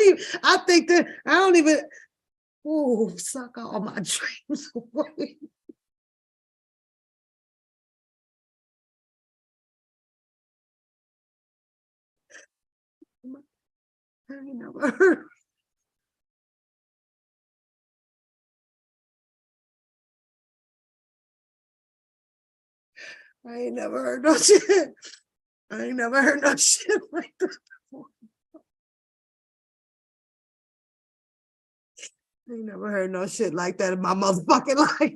don't even, suck all my dreams away. I ain't never heard. I ain't never heard no shit. I ain't never heard no shit like that before. I ain't never heard no shit like that in my motherfucking life.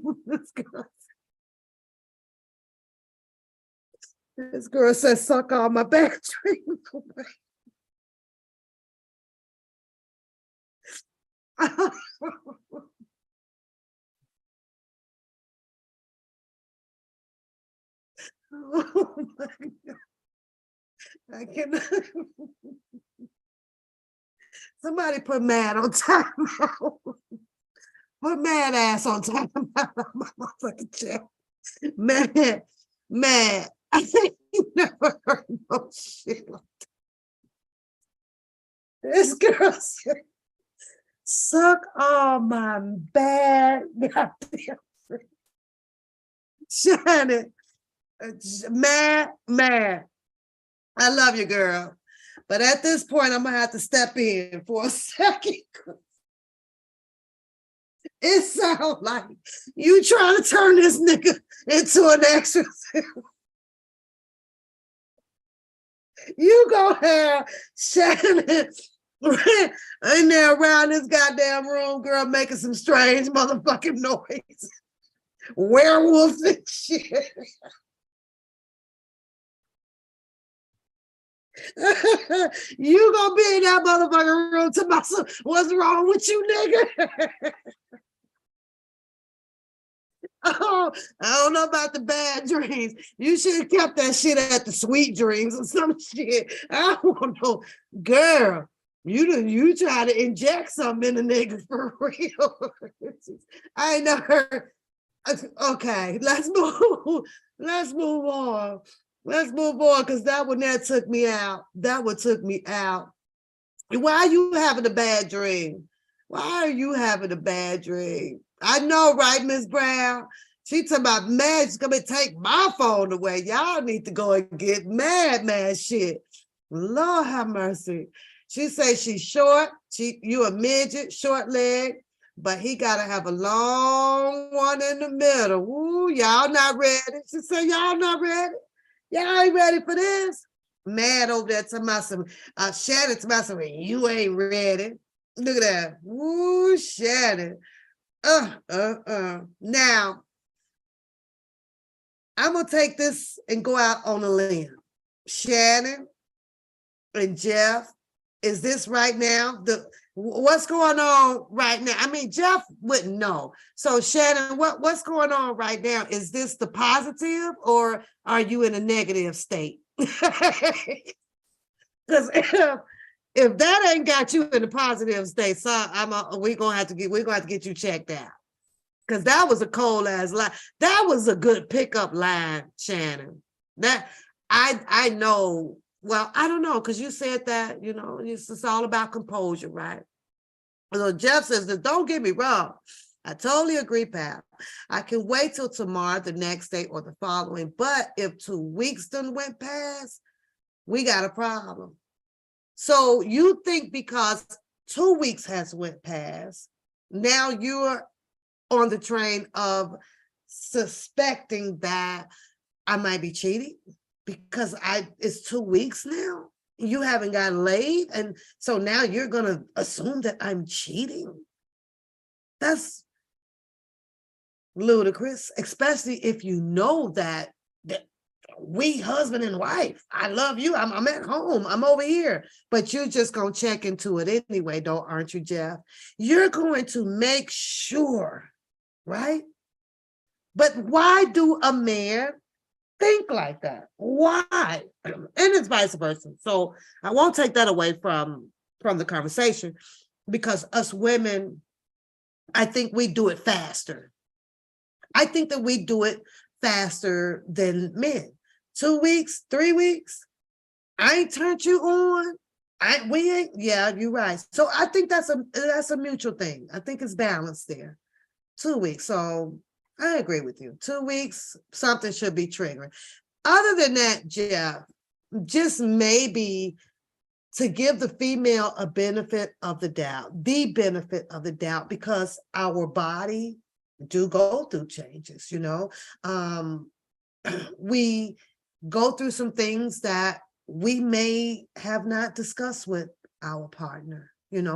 This girl says, suck all my bad dreams away. Oh my God. I cannot. Somebody put mad on time out. Put mad ass on time out of my motherfucking chair. Mad, mad. I think you never heard no shit like this girl said, suck all my bad goddamn dreams. Shannon, mad, mad. I love you, girl. But at this point, I'm gonna have to step in for a second. It sounds like you trying to turn this nigga into an exorcist. You go have Shannon in there around this goddamn room, girl, making some strange motherfucking noise. Werewolves and shit. You gonna be in that motherfucking room to myself. What's wrong with you, nigga? Oh, I don't know about the bad dreams. You should have kept that shit at the sweet dreams or some shit. I don't know. Girl, you try to inject something in the nigga for real. I ain't never heard. Okay, let's move. Let's move on. Let's move on, because that one there took me out. That one took me out. Why are you having a bad dream? Why are you having a bad dream? I know, right, Miss Brown? She talking about mad, she's gonna take my phone away. Y'all need to go and get mad shit. Lord have mercy. She says she's short. You a midget, short leg, but he gotta have a long one in the middle. Ooh, y'all not ready. She said, y'all not ready. Y'all ain't ready for this. Mad over there to my Shannon to my you ain't ready. Look at that. Ooh, Shannon. Now, I'm gonna take this and go out on a limb. Shannon and Jeff, is this right now? What's going on right now? I mean, Jeff wouldn't know. So Shannon, what's going on right now? Is this the positive or are you in a negative state? Because if that ain't got you in a positive state, so we're gonna have to get you checked out. Because that was a cold ass line. That was a good pickup line, Shannon. That I know. Well, I don't know, because you said that, it's all about composure, right? So Jeff says that, don't get me wrong. I totally agree, pal. I can wait till tomorrow, the next day, or the following. But if 2 weeks done went past, we got a problem. So you think because 2 weeks has went past, now you're on the train of suspecting that I might be cheating because it's 2 weeks now. You haven't gotten laid. And so now you're going to assume that I'm cheating. That's ludicrous, especially if you know that we husband and wife. I love you. I'm at home. I'm over here. But you're just going to check into it anyway, though, aren't you, Jeff? You're going to make sure, right? But why do a man think like that? Why? And it's vice versa. So I won't take that away from the conversation, because us women, I think we do it faster. I think that we do it faster than men. 2 weeks, 3 weeks, I ain't turned you on. We ain't, yeah, you're right. So I think that's a mutual thing. I think it's balanced there. 2 weeks. So I agree with you. 2 weeks, something should be triggering. Other than that, Jeff, just maybe to give the female a benefit of the doubt, because our body do go through changes, we go through some things that we may have not discussed with our partner,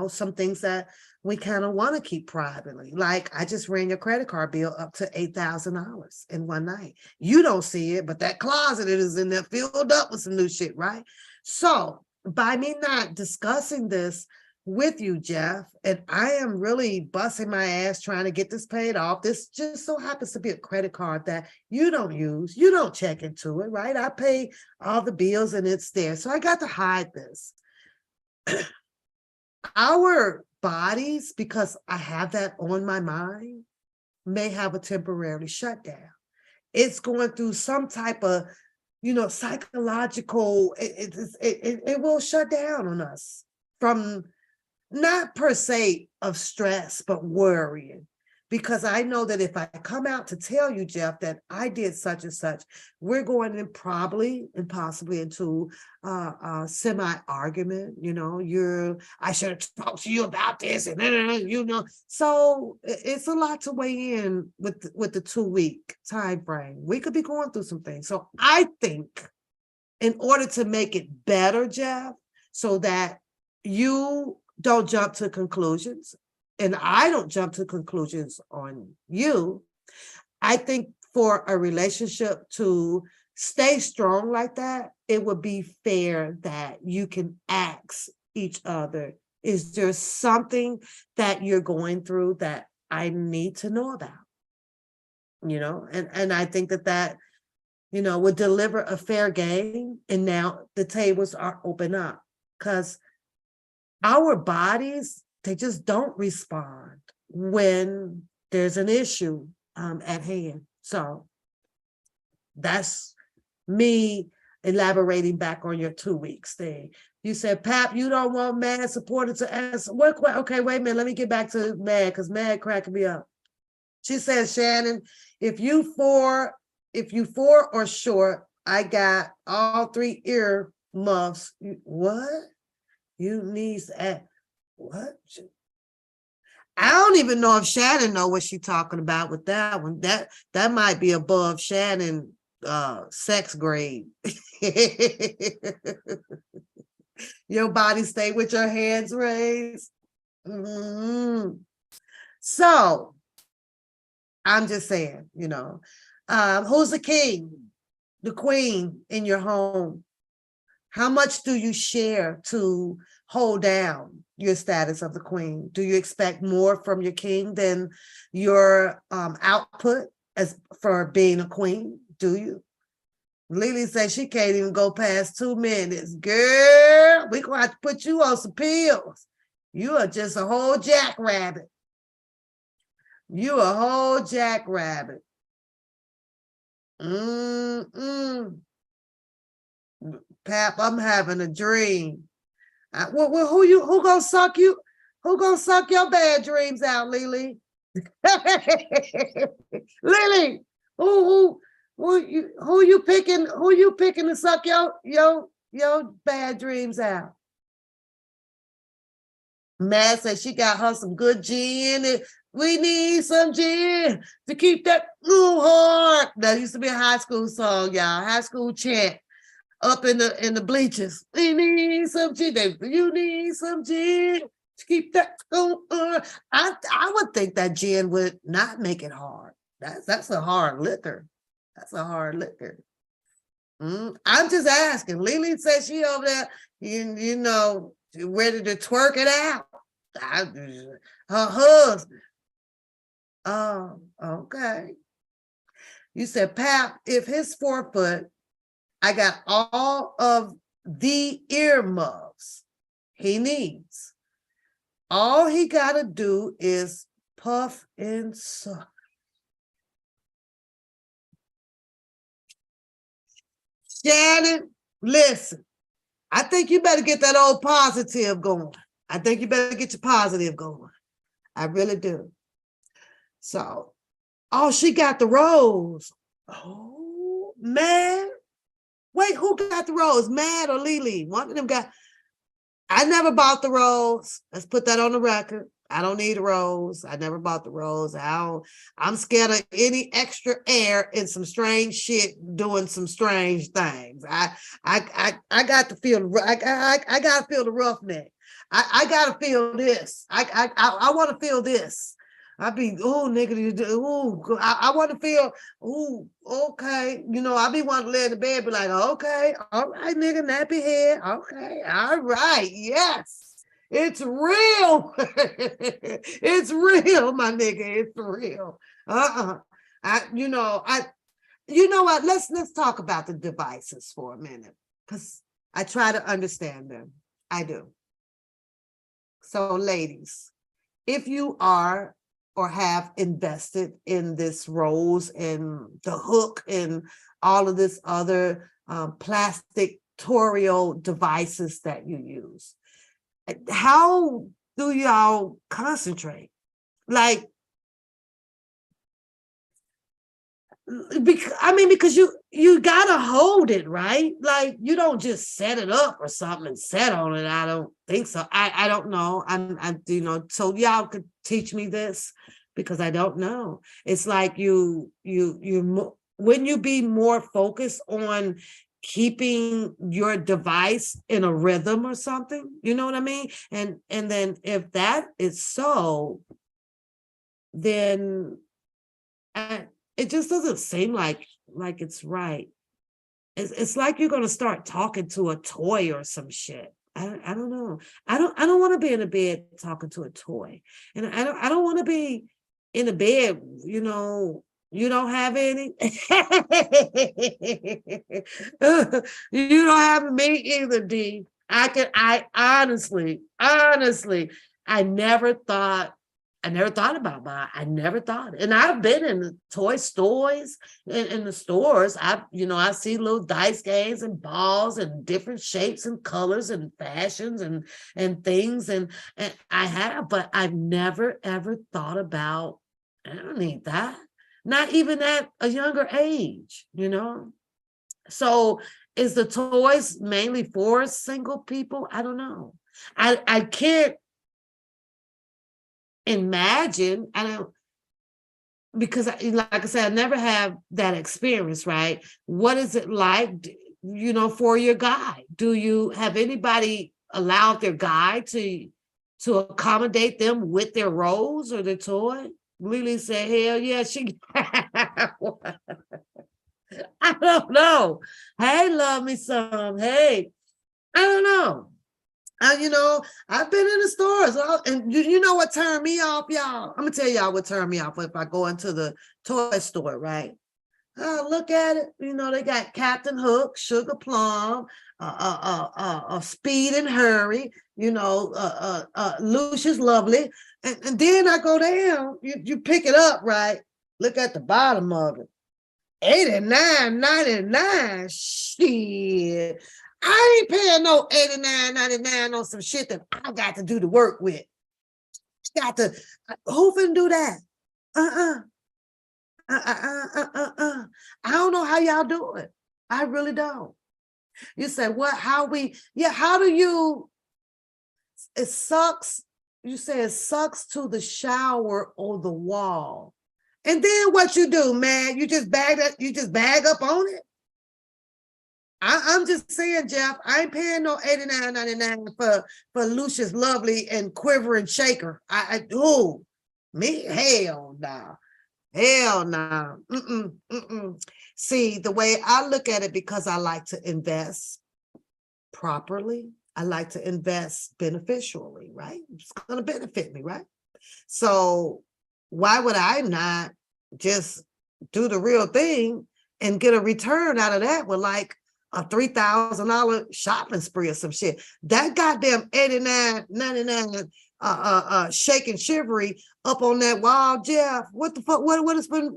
some things that we kind of want to keep privately. Like I just ran your credit card bill up to $8,000 in one night. You don't see it, but that closet it is in there filled up with some new shit, right? So by me not discussing this with you, Jeff, and I am really busting my ass trying to get this paid off. This just so happens to be a credit card that you don't use. You don't check into it, right? I pay all the bills and it's there. So I got to hide this. Our bodies, because I have that on my mind, may have a temporary shutdown. It's going through some type of, psychological, it will shut down on us from not per se of stress, but worrying. Because I know that if I come out to tell you, Jeff, that I did such and such, we're going in probably and possibly into a semi-argument. I should have talked to you about this, and So it's a lot to weigh in with the 2-week time frame. We could be going through some things. So I think in order to make it better, Jeff, so that you don't jump to conclusions, and I don't jump to conclusions on you. I think for a relationship to stay strong like that, it would be fair that you can ask each other, is there something that you're going through that I need to know about? And I think that would deliver a fair game. And now the tables are open up, because our bodies, they just don't respond when there's an issue at hand. So that's me elaborating back on your 2 weeks thing. You said, Pap, you don't want Mad supporter to answer. Okay, wait a minute. Let me get back to Mad, because Mad cracking me up. She says, Shannon, if you four or short, I got all 3 ear muffs. What? You need what? I don't even know if Shannon know what she's talking about with that one. That might be above Shannon sex grade. Your body stay with your hands raised. Mm-hmm. So I'm just saying, who's the king, the queen in your home? How much do you share to hold down your status of the queen? Do you expect more from your king than your output as for being a queen? Do you? Lily says she can't even go past 2 minutes. Girl, we're going to have to put you on some pills. You are just a whole jackrabbit. You a whole jackrabbit. Pap, I'm having a dream. Who gonna suck you? Who gonna suck your bad dreams out, Lily? Lily, who you picking? Who you picking to suck your bad dreams out? Mad says she got her some good gin. And we need some gin to keep that heart. That used to be a high school song, y'all. High school chant. Up in the bleachers. We need some gin. You need some gin to keep that going. I would think that gin would not make it hard. That's a hard liquor. That's a hard liquor. I'm just asking. Lily says she over there, ready to twerk it out. Her husband. Oh, okay. You said, Pap, if his 4 foot, I got all of the earmuffs he needs. All he got to do is puff and suck. Shannon, listen, I think you better get that old positive going. I think you better get your positive going. I really do. So, she got the rose. Oh, man. Wait, who got the rose? Mad or Lily? One of them got. I never bought the rose. Let's put that on the record. I don't need a rose. I never bought the rose. I'm scared of any extra air and some strange shit doing some strange things. I got to feel. I got to feel the roughneck. I gotta feel this. I want to feel this. I be, oh, nigga, oh, I want to feel, oh, okay. You know, I be wanting to lay in the bed, be like, okay, all right, nigga, nappy head. Okay, all right, yes. It's real. It's real, my nigga. It's real. You know, you know what? Let's talk about the devices for a minute, because I try to understand them. I do. So, ladies, if you are or have invested in this rose and the hook and all of this other plastic tutorial devices that you use, how do y'all concentrate? Like, because you gotta hold it, right? Like, you don't just set it up or something and set on it. I don't think so. I don't know. I'm you know, so y'all could teach me this, because I don't know. It's like when you be more focused on keeping your device in a rhythm or something, you know what I mean? And then if that is so, then it just doesn't seem like it's right. It's like you're gonna start talking to a toy or some shit. I don't know. I don't want to be in a bed talking to a toy, and I don't want to be in a bed. You know, you don't have any. You don't have me either, D. I honestly, I never thought about mine. I never thought. And I've been in the toy stores, in the stores. I see little dice games and balls and different shapes and colors and fashions and things. And I have, but I've never ever thought about, I don't need that. Not even at a younger age, you know? So is the toys mainly for single people? I don't know. I can't imagine. I don't, because like I said, I never have that experience, right? What is it like, you know, for your guy? Do you have anybody allowed their guy to accommodate them with their rolls or their toy? Lily said, hell yeah, she I don't know. Hey, love me some. Hey, I don't know. You know, I've been in the stores, and you know what turned me off, y'all? I'm gonna tell y'all what turned me off if I go into the toy store, right? Look at it. You know, they got Captain Hook, Sugar Plum, Speed and Hurry. You know, Lucius Lovely, and then I go down. You pick it up, right? Look at the bottom of it. 89.99. Shit. I ain't paying no 89.99 on some shit that I got to do the work with. Who finna do that? I don't know how y'all do it. I really don't. You say, what, how do you, it sucks. You say it sucks to the shower or the wall. And then what you do, man? You just bag up on it. I'm just saying, Jeff, I ain't paying no $89.99 for Lucius Lovely and Quivering Shaker. Me? Hell no. Hell no. See, the way I look at it, because I like to invest properly, I like to invest beneficially, right? It's going to benefit me, right? So why would I not just do the real thing and get a return out of that with like a $3,000 shopping spree or some shit? That goddamn $89.99 shake and shivery up on that wall, Jeff. What the fuck? What it's been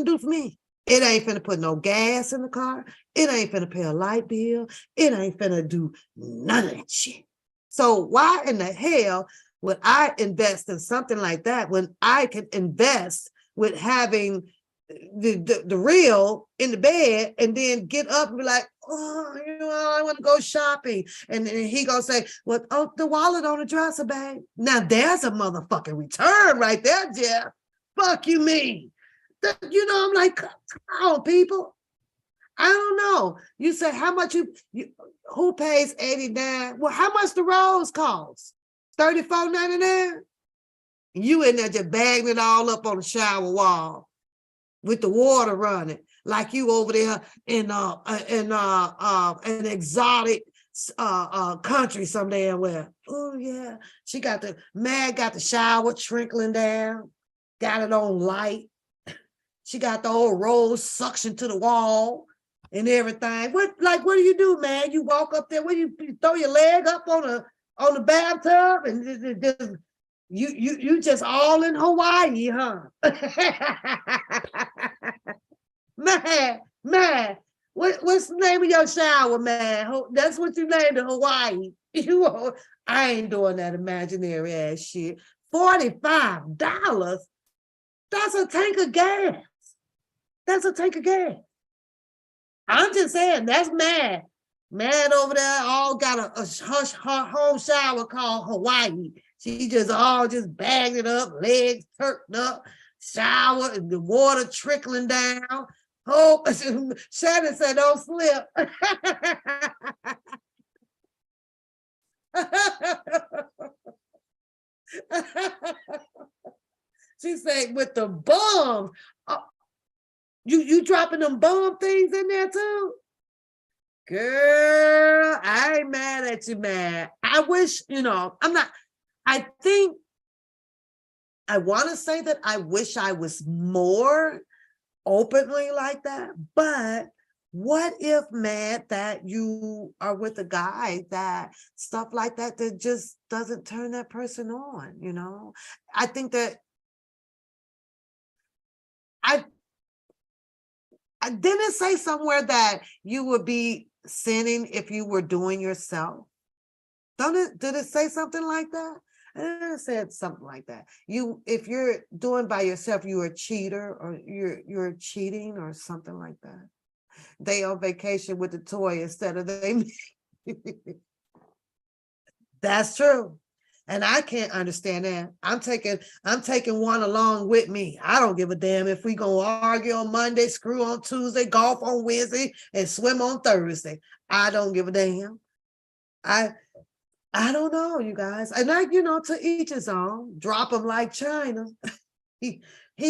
do for me? It ain't finna put no gas in the car. It ain't finna pay a light bill. It ain't finna do none of that shit. So why in the hell would I invest in something like that when I can invest with having the real in the bed and then get up and be like, oh, you know, I want to go shopping. And then he gonna say, well, oh, the wallet on the dresser bag. Now there's a motherfucking return right there, Jeff. Fuck you mean. You know, I'm like, come on, people. I don't know. You say how much you who pays 89? Well, how much the rose cost? $34.99? You in there just bagging it all up on the shower wall with the water running, like you over there in an exotic country some damn where. Oh yeah, she got the shower trickling down, got it on light. She got the old rose suction to the wall and everything. What do you do, man? You walk up there, you throw your leg up on the bathtub and just you just all in Hawaii, huh? man, what's the name of your shower, man? That's what you named it, Hawaii. I ain't doing that imaginary ass shit. $45. That's a tank of gas. That's a tank of gas. I'm just saying, that's mad. Mad over there, all got a home shower called Hawaii. She just bagged it up, legs turked up, shower, the water trickling down. Oh, Shannon said, don't slip. She said, with the bums. You dropping them bum things in there too? Girl, I ain't mad at you, man. I wish, I think I want to say that I wish I was more openly like that, but what if, man, that you are with a guy that stuff like that just doesn't turn that person on, I think that I didn't say somewhere that you would be sinning if you were doing yourself. Did it say something like that? It said something like that. If you're doing by yourself, you're a cheater or you're cheating or something like that. They on vacation with the toy instead of they. That's true. And I can't understand that. I'm taking one along with me. I don't give a damn if we gonna argue on Monday, screw on Tuesday, golf on Wednesday, and swim on Thursday. I don't give a damn. I don't know, you guys. And to each his own. Drop him like China. He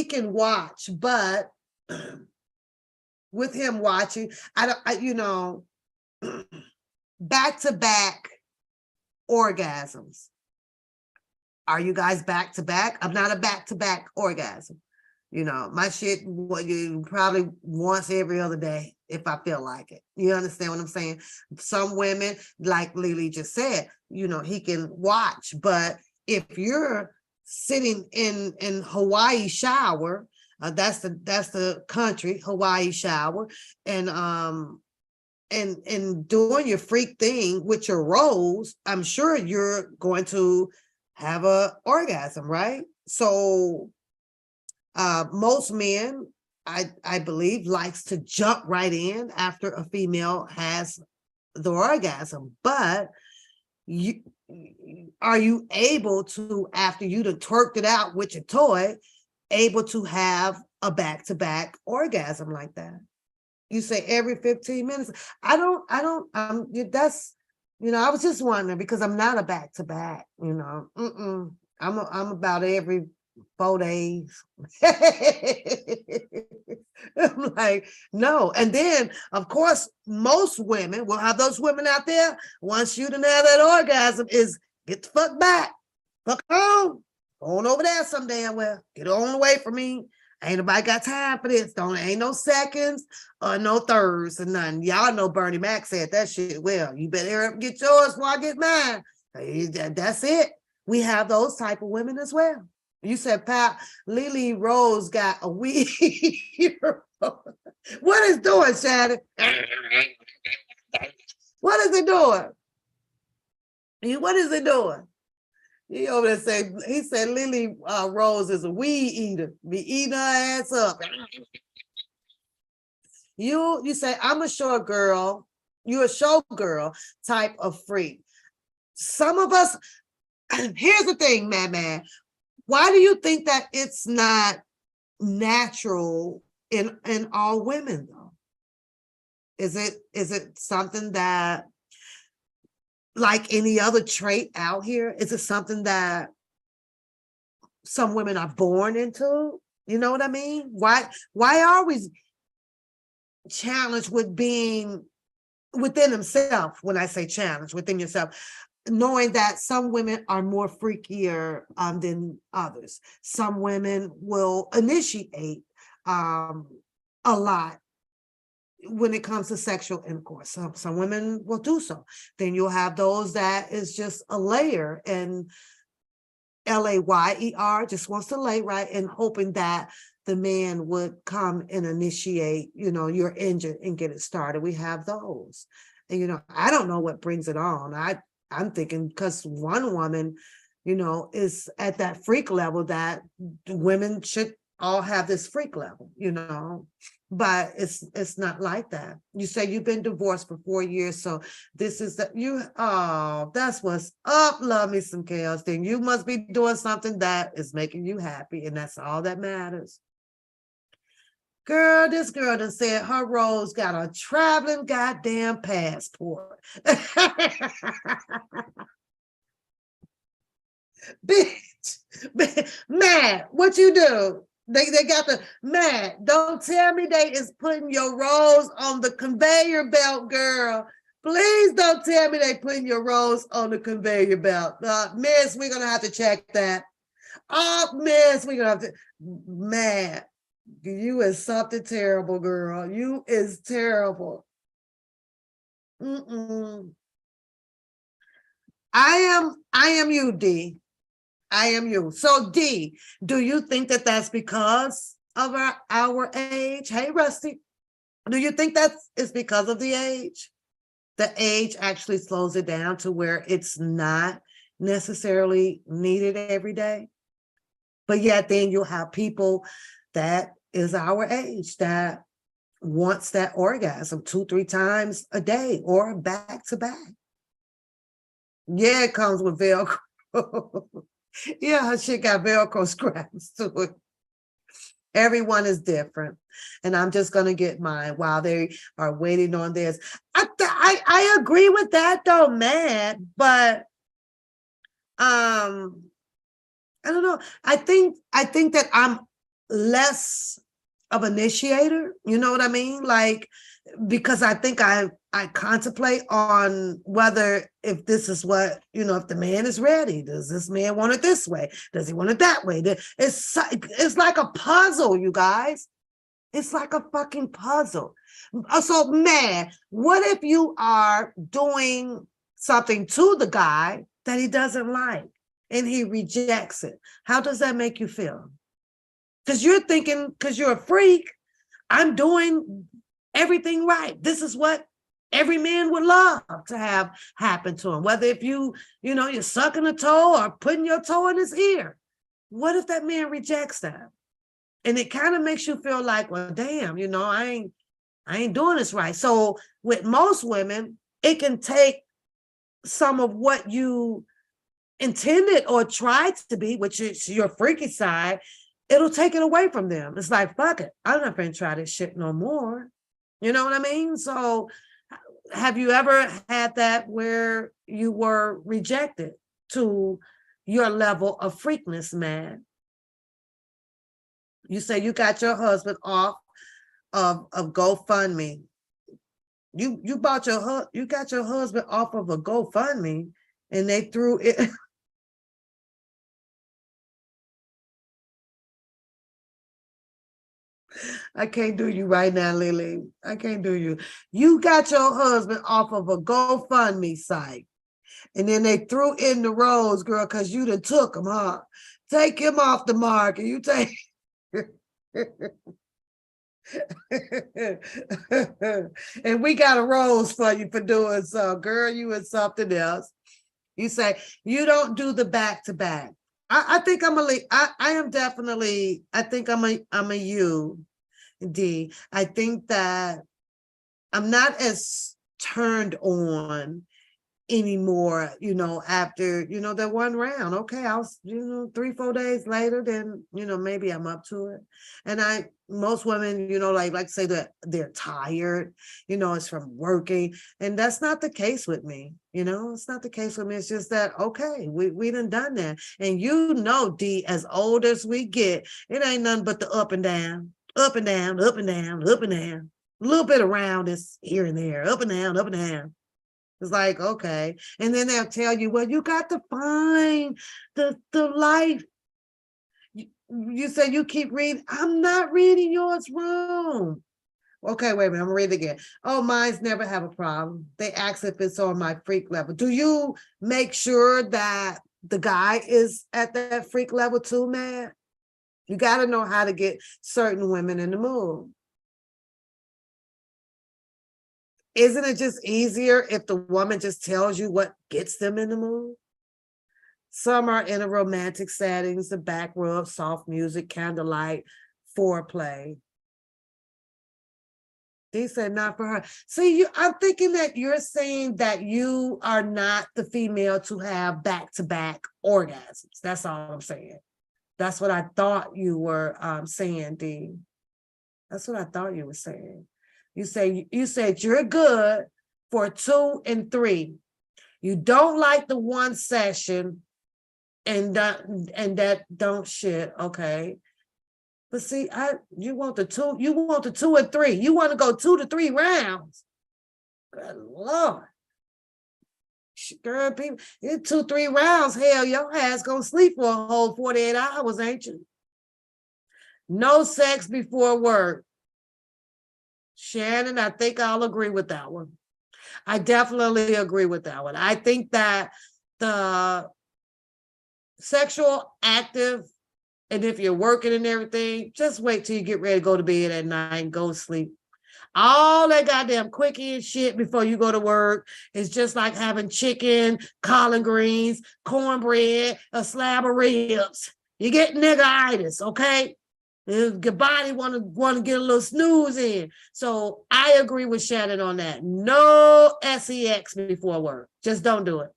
can watch, but with him watching, back to back orgasms. Are you guys back to back? I'm not a back to back orgasm. My shit, you probably once every other day if I feel like it. You understand what I'm saying? Some women, like Lily just said, he can watch, but if you're sitting in Hawaii shower, that's the country, Hawaii shower, and doing your freak thing with your rose, I'm sure you're going to have a orgasm, right? So most men, I believe, likes to jump right in after a female has the orgasm. But are you able to, after you done twerked it out with your toy, able to have a back-to-back orgasm like that? You say every 15 minutes. I was just wondering because I'm not a back-to-back, I'm about every 4 days. I'm like, no. And then, of course, most women will have those women out there, once you done have that orgasm, is get the fuck back. Fuck on. Go on over there some damn well. Get on away from me. Ain't nobody got time for this. Ain't no seconds or no thirds or nothing. Y'all know Bernie Mac said that shit well. You better hurry up and get yours before I get mine. That's it. We have those type of women as well. You said, Pat, Lily Rose got a weed. What is doing, Shannon? What is it doing? What is it doing? He over there say, he said Lily Rose is a weed eater. Be eating her ass up. You say, I'm a short girl. You're a show girl type of freak. Some of us, here's the thing, man. Why do you think that it's not natural in all women, though? Is it something that, like any other trait out here, is it something that some women are born into? You know what I mean? Why are we challenged with being within themselves? When I say challenge within yourself, knowing that some women are more freakier than others. Some women will initiate a lot when it comes to sexual intercourse. Some women will do so. Then you'll have those that is just a layer, and layer, just wants to lay right and hoping that the man would come and initiate, your engine and get it started. We have those. And, I don't know what brings it on. I'm thinking because one woman, is at that freak level that women should all have this freak level, but it's not like that. You say you've been divorced for 4 years, so this is that's what's up. Love me some chaos. Then you must be doing something that is making you happy, and that's all that matters. Girl, this girl done said her Rose got a traveling goddamn passport. Bitch, man, what you do? They got the man. Don't tell me they is putting your Rose on the conveyor belt, girl. Please don't tell me they putting your Rose on the conveyor belt. Miss, we're gonna have to check that. Oh, miss, we're gonna have to. Man, you is something terrible, girl. You is terrible. Mm-mm. I am you, D. I am you. So D, do you think that that's because of our age? Hey, Rusty, do you think that is because of the age? The age actually slows it down to where it's not necessarily needed every day. But yet then you'll have people that is our age that wants that orgasm 2-3 times a day or back to back. Yeah, it comes with Velcro. Yeah, her shit got Velcro straps to it. Everyone is different. And I'm just going to get mine while they are waiting on this. I agree with that though, man. But I don't know. I think that I'm less of an initiator. You know what I mean? Like, because I think I contemplate on whether if this is what, if the man is ready. Does this man want it this way? Does he want it that way? It's like a puzzle, you guys. It's like a fucking puzzle. So, man, what if you are doing something to the guy that he doesn't like and he rejects it? How does that make you feel? Because you're thinking, because you're a freak, I'm doing everything right. This is what every man would love to have happen to him. Whether if you're sucking a toe or putting your toe in his ear. What if that man rejects that? And it kind of makes you feel like, well, damn, I ain't doing this right. So with most women, it can take some of what you intended or tried to be, which is your freaky side, it'll take it away from them. It's like, fuck it. I'm not going to try this shit no more. You know what I mean? So have you ever had that where you were rejected to your level of freakness, man? You say you got your husband off of GoFundMe. You got your husband off of a GoFundMe and they threw it. I can't do you right now, Lily. I can't do you. You got your husband off of a GoFundMe site. And then they threw in the rose, girl, because you done took him, huh? Take him off the market. You take. And we got a rose for you for doing so. Girl, you is something else. You say, you don't do the back-to-back. I think I am definitely, I think I'm a you, D. I think that I'm not as turned on anymore, after, that one round. Okay, I'll, 3-4 days later, then, maybe I'm up to it. And most women, like say that they're tired, it's from working. And that's not the case with me. It's not the case with me. It's just that, okay, we done that. And D, as old as we get, it ain't nothing but the up and down, up and down, up and down, up and down. A little bit around this here and there, up and down, up and down. It's like, okay. And then they'll tell you, well, you got to find the life. You say you keep reading. I'm not reading yours wrong. Okay, wait a minute. I'm gonna read it again. Oh, mine's never have a problem. They ask if it's on my freak level. Do you make sure that the guy is at that freak level too, man? You got to know how to get certain women in the mood. Isn't it just easier if the woman just tells you what gets them in the mood? Some are in a romantic settings, the back rub, soft music, candlelight, foreplay. They said not for her. See, I'm thinking that you're saying that you are not the female to have back-to-back orgasms. That's all I'm saying. That's what I thought you were saying, Dee. That's what I thought you were saying. You said you're good for 2 and 3. You don't like the one session and that don't shit. Okay. But see, you want the 2 and 3. You want to go 2 to 3 rounds. Good Lord. Girl, people, it's 2-3 rounds. Hell, your ass gonna sleep for a whole 48 hours, ain't you? No sex before work. Shannon, I think I'll agree with that one. I definitely agree with that one. I think that the sexual active, and if you're working and everything, just wait till you get ready to go to bed at night and go to sleep. All that goddamn quickie and shit before you go to work is just like having chicken, collard greens, cornbread, a slab of ribs. You get niggeritis, okay? Your body want to get a little snooze in. So I agree with Shannon on that. No sex before work. Just don't do it.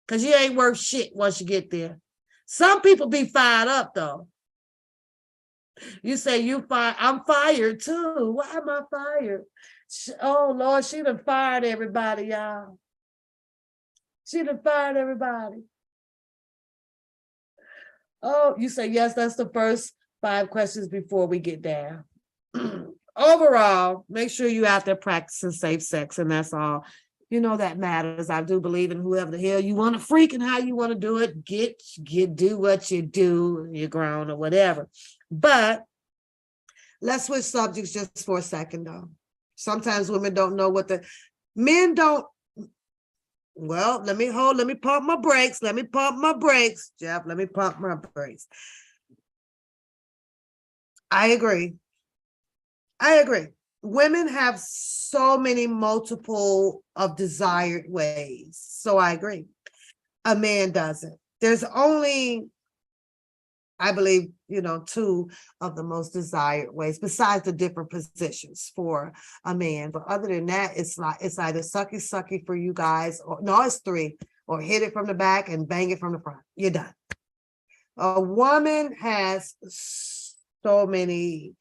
Because you ain't worth shit once you get there. Some people be fired up, though. You say you fired. I'm fired, too. Why am I fired? Oh, Lord, she done fired everybody, y'all. She done fired everybody. Oh, you say, yes, that's the first 5 questions before we get down. Overall, make sure you out there practicing safe sex, and that's all. That matters. I do believe in whoever the hell you want to freak and how you want to do it. Do what you do. You're grown or whatever. But let's switch subjects just for a second, though. Sometimes women don't know what men don't. Well, let me pump my brakes. Jeff, let me pump my brakes. I agree. Women have so many multiple of desired ways. So I agree. A man doesn't. There's only, I believe, 2 of the most desired ways, besides the different positions for a man. But other than that, it's either sucky for you guys, or no, it's 3, or hit it from the back and bang it from the front. You're done. A woman has so many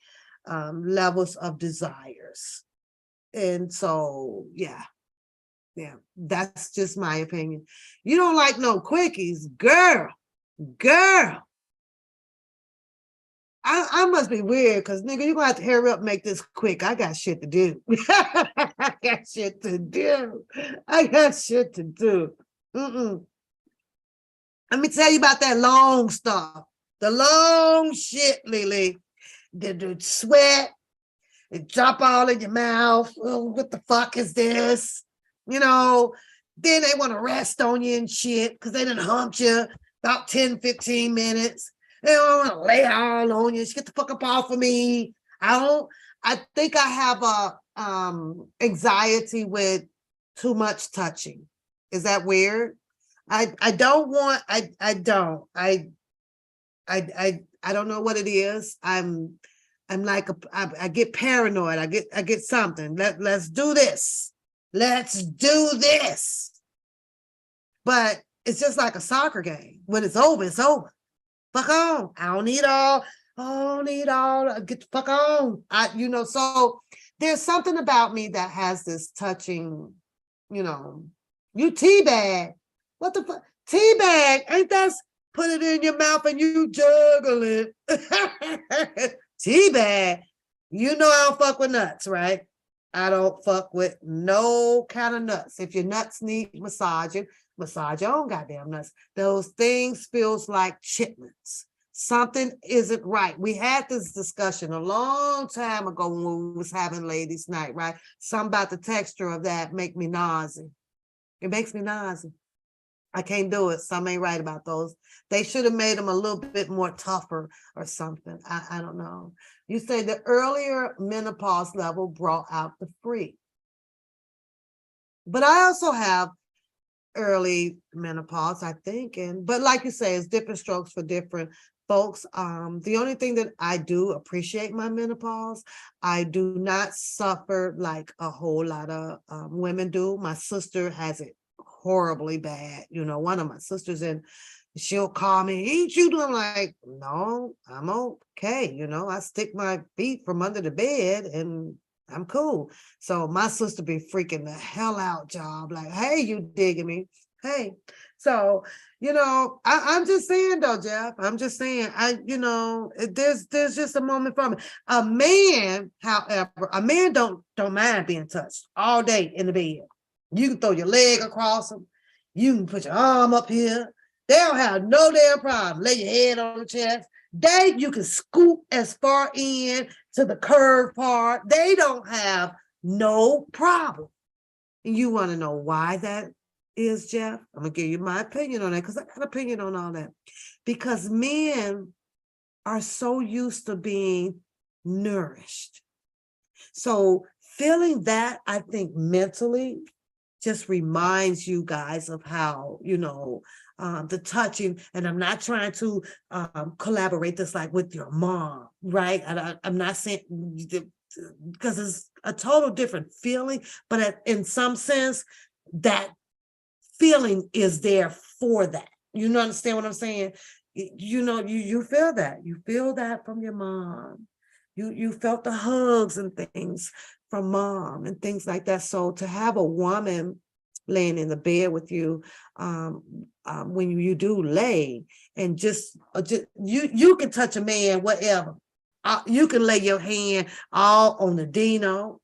levels of desires. And so, yeah, that's just my opinion. You don't like no quickies, girl. I must be weird because, nigga, you're going to have to hurry up and make this quick. I got shit to do. I got shit to do. Let me tell you about that long stuff. The long shit, Lily. The sweat, it drop all in your mouth. Oh, what the fuck is this? Then they want to rest on you and shit because they done humped you about 10, 15 minutes. They don't want to lay all on you. Just get the fuck up off of me. I think I have a anxiety with too much touching. Is that weird? I don't want, I don't. I don't know what it is. I'm like I get paranoid. I get something. Let's do this. But it's just like a soccer game. When it's over, it's over. Fuck on. I don't need all, get the fuck on. So there's something about me that has this touching, you teabag. What the fuck? Teabag, ain't that put it in your mouth and you juggle it. Teabag. I don't fuck with nuts, right? I don't fuck with no kind of nuts. If your nuts need massaging, massage your own goddamn nuts. Those things feels like chitlins. Something isn't right. We had this discussion a long time ago when we was having ladies' night, right? Something about the texture of that make me nauseous. It makes me nauseous. I can't do it. Some ain't right about those. They should have made them a little bit more tougher or something. I don't know. You say the earlier menopause level brought out the freak. But I also have early menopause, I think. But like you say, it's different strokes for different folks. The only thing that I do appreciate my menopause, I do not suffer like a whole lot of women do. My sister has it horribly bad. One of my sisters, and she'll call me, ain't you doing? I'm like, no, I'm okay. I stick my feet from under the bed and I'm cool. So my sister be freaking the hell out, job. Like, hey, you digging me? Hey. So, I'm just saying though, Jeff, I'm just saying, there's just a moment for me. A man, however, don't mind being touched all day in the bed. You can throw your leg across them. You can put your arm up here. They don't have no damn problem. Lay your head on the chest. You can scoop as far in to the curved part. They don't have no problem. And you want to know why that is, Jeff? I'm going to give you my opinion on that because I got an opinion on all that. Because men are so used to being nourished. So feeling that, I think mentally, just reminds you guys of how, the touching, and I'm not trying to collaborate this like with your mom, right? I'm not saying, because it's a total different feeling, but in some sense, that feeling is there for that. You understand what I'm saying? You feel that. You feel that from your mom. You felt the hugs and things from mom and things like that. So to have a woman laying in the bed with you when you do lay and just you can touch a man, whatever. You can lay your hand all on the dino,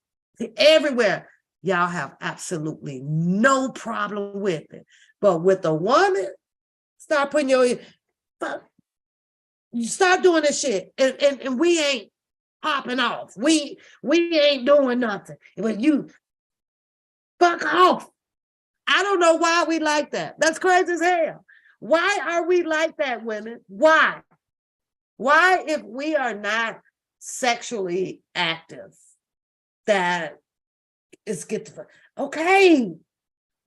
everywhere. Y'all have absolutely no problem with it. But with a woman, start putting you start doing this shit. And we ain't popping off. We ain't doing nothing. But you fuck off. I don't know why we like that. That's crazy as hell. Why are we like that, women? Why? Why, if we are not sexually active, that is okay,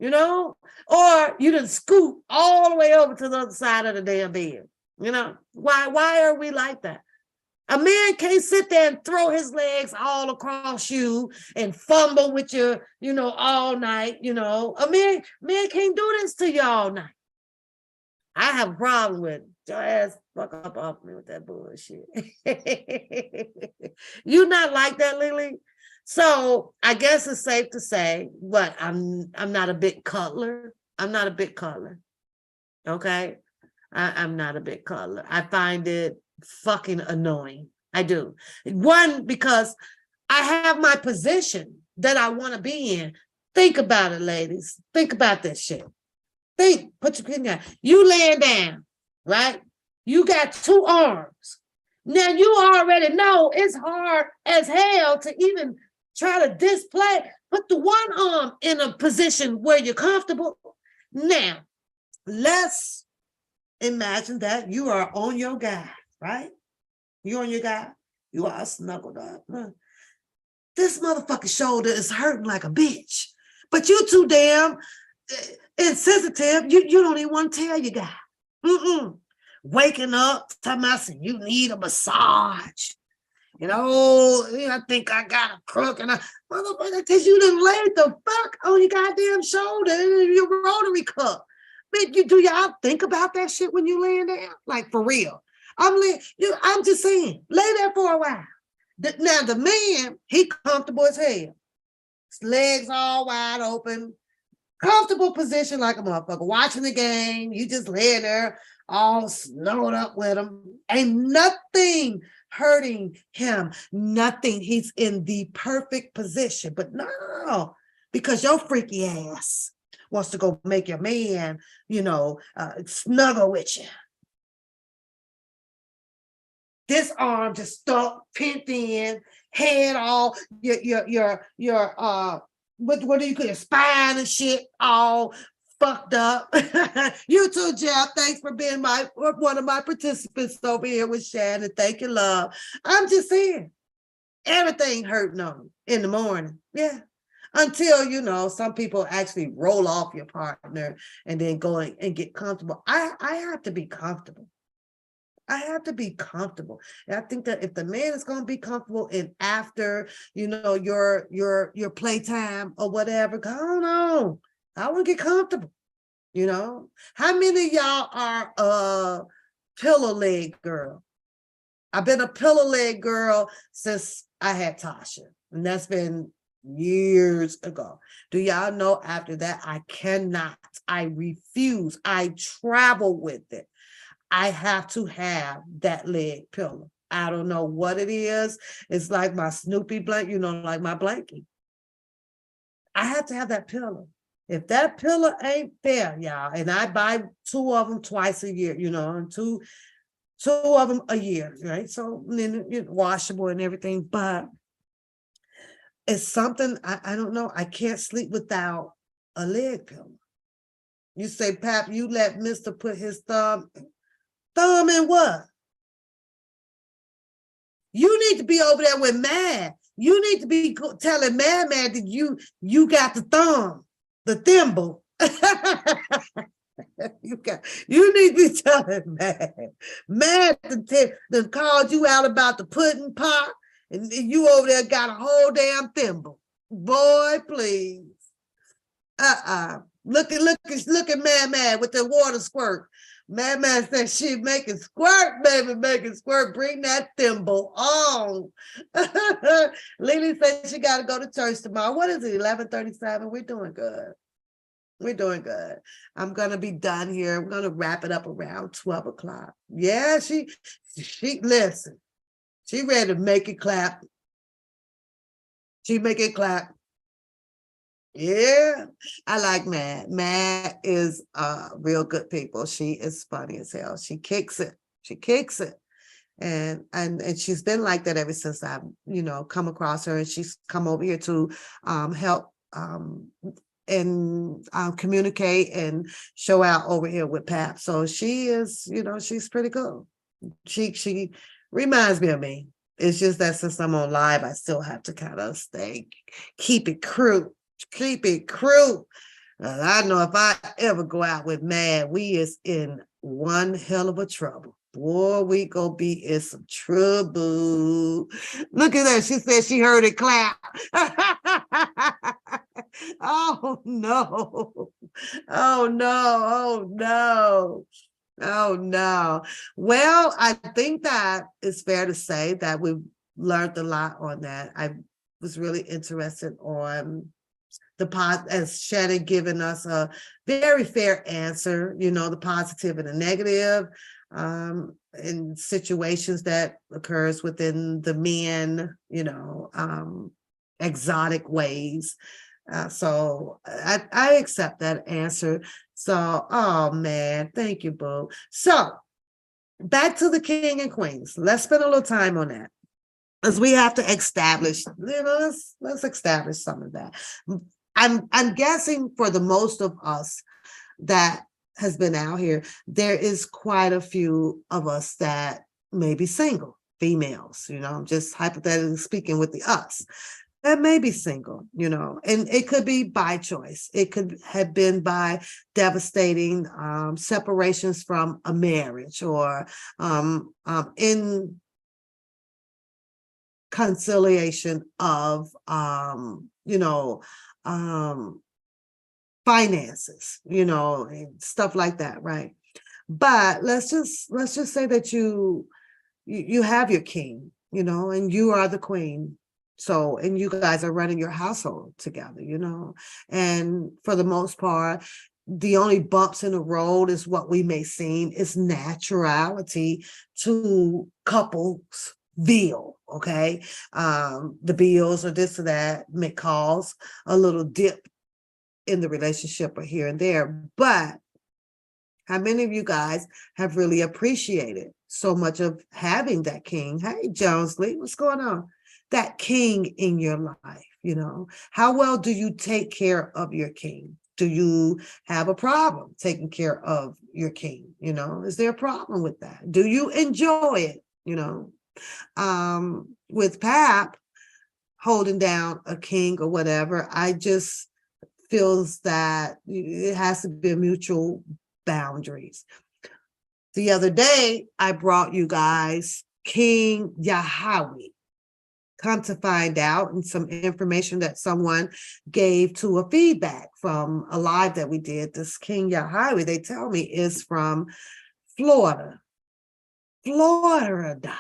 or you done scoot all the way over to the other side of the damn bed. Why are we like that? A man can't sit there and throw his legs all across you and fumble with you, all night. A man can't do this to you all night. I have a problem with it. Your ass fuck up off me with that bullshit. You not like that, Lily? So I guess it's safe to say, I'm not a big cuddler. I'm not a big cuddler. Okay? I'm not a big cuddler. I find it fucking annoying. I do. One, because I have my position that I want to be in. Think about it, ladies. Think about this shit. Put your pin down. You laying down, right? You got two arms. Now you already know it's hard as hell to even try to put the one arm in a position where you're comfortable. Now, let's imagine that you are on your guy, right? You're on your guy. You are snuggled up. This motherfucking shoulder is hurting like a bitch. But you too damn insensitive. You don't even want to tell your guy. Waking up, talking about you need a massage. I think I got a crook and motherfucker, because you done laid the fuck on your goddamn shoulder, your rotary cup. Do y'all think about that shit when you laying there? Like for real. I'm just saying, lay there for a while. Now the man, he comfortable as hell. His legs all wide open, comfortable position like a motherfucker, watching the game. You just laying there all snowed up with him. Ain't nothing hurting him. Nothing. He's in the perfect position. But no, because your freaky ass wants to go make your man, snuggle with you. This arm just stuck, pinned in, head all, what do you call your spine and shit all fucked up. You too, Jeff. Thanks for being one of my participants over here with Shannon. Thank you, love. I'm just saying, everything hurting on in the morning. Yeah. Until, some people actually roll off your partner and then go and get comfortable. I have to be comfortable. I have to be comfortable. And I think that if the man is going to be comfortable in after, your playtime or whatever, go on. I want to get comfortable. How many of y'all are a pillow leg girl? I've been a pillow leg girl since I had Tasha, and that's been years ago. Do y'all know after that, I cannot, I refuse, I travel with it. I have to have that leg pillow. I don't know what it is. It's like my Snoopy blanket, like my blanket. I have to have that pillow. If that pillow ain't there, y'all, and I buy 2 of them twice a year, and two of them a year, right? So then washable and everything, but it's something, I don't know. I can't sleep without a leg pillow. You say, Pap, you let Mr. put his thumb in what? You need to be over there with Mad. You need to be telling Mad that you got the thumb, the thimble. You need to be telling Mad that called you out about the pudding pot, and you over there got a whole damn thimble. Boy, please. Look at Mad with the water squirt. Mad said she making squirt, baby, making squirt. Bring that thimble on. Lily said she got to go to church tomorrow. What is it, 11:37? We're doing good. We're doing good. I'm going to be done here. I'm going to wrap it up around 12 o'clock. Yeah, she listen. She ready to make it clap. She make it clap. Yeah, I like Mad. Mad is real good people. She is funny as hell. She kicks it. She kicks it. And she's been like that ever since I've, come across her, and she's come over here to help and communicate and show out over here with Pap. So she is, she's pretty cool. She reminds me of me. It's just that since I'm on live, I still have to kind of keep it crew. Keep it crew. I know if I ever go out with Mad, we is in one hell of a trouble. Boy, we gonna be in some trouble. Look at that. She said she heard it clap. Oh no. Oh no. Oh no. Oh no. Well, I think that it's fair to say that we've learned a lot on that. I was really interested on as Shannon given us a very fair answer, the positive and the negative, in situations that occurs within the men, exotic ways. So I accept that answer. So, oh man, thank you, boo. So back to the king and queens. Let's spend a little time on that, as we have to establish, let's establish some of that. I'm guessing for the most of us that has been out here, there is quite a few of us that may be single, females, just hypothetically speaking with the us. That may be single, and it could be by choice. It could have been by devastating separations from a marriage, or in conciliation of finances, and stuff like that, right? But let's just say that you have your king, and you are the queen. So, and you guys are running your household together, and for the most part, the only bumps in the road is what we may seem is naturality to couples bill. Okay. The bills or this or that may cause a little dip in the relationship or here and there. But how many of you guys have really appreciated so much of having that king? Hey, Jonesley, what's going on? That king in your life, How well do you take care of your king? Do you have a problem taking care of your king? Is there a problem with that? Do you enjoy it? With Pap holding down a king or whatever, I just feels that it has to be a mutual boundaries. The other day, I brought you guys King Yahweh. Come to find out, and some information that someone gave to a feedback from a live that we did, this King Yahweh, they tell me is from Florida. Florida.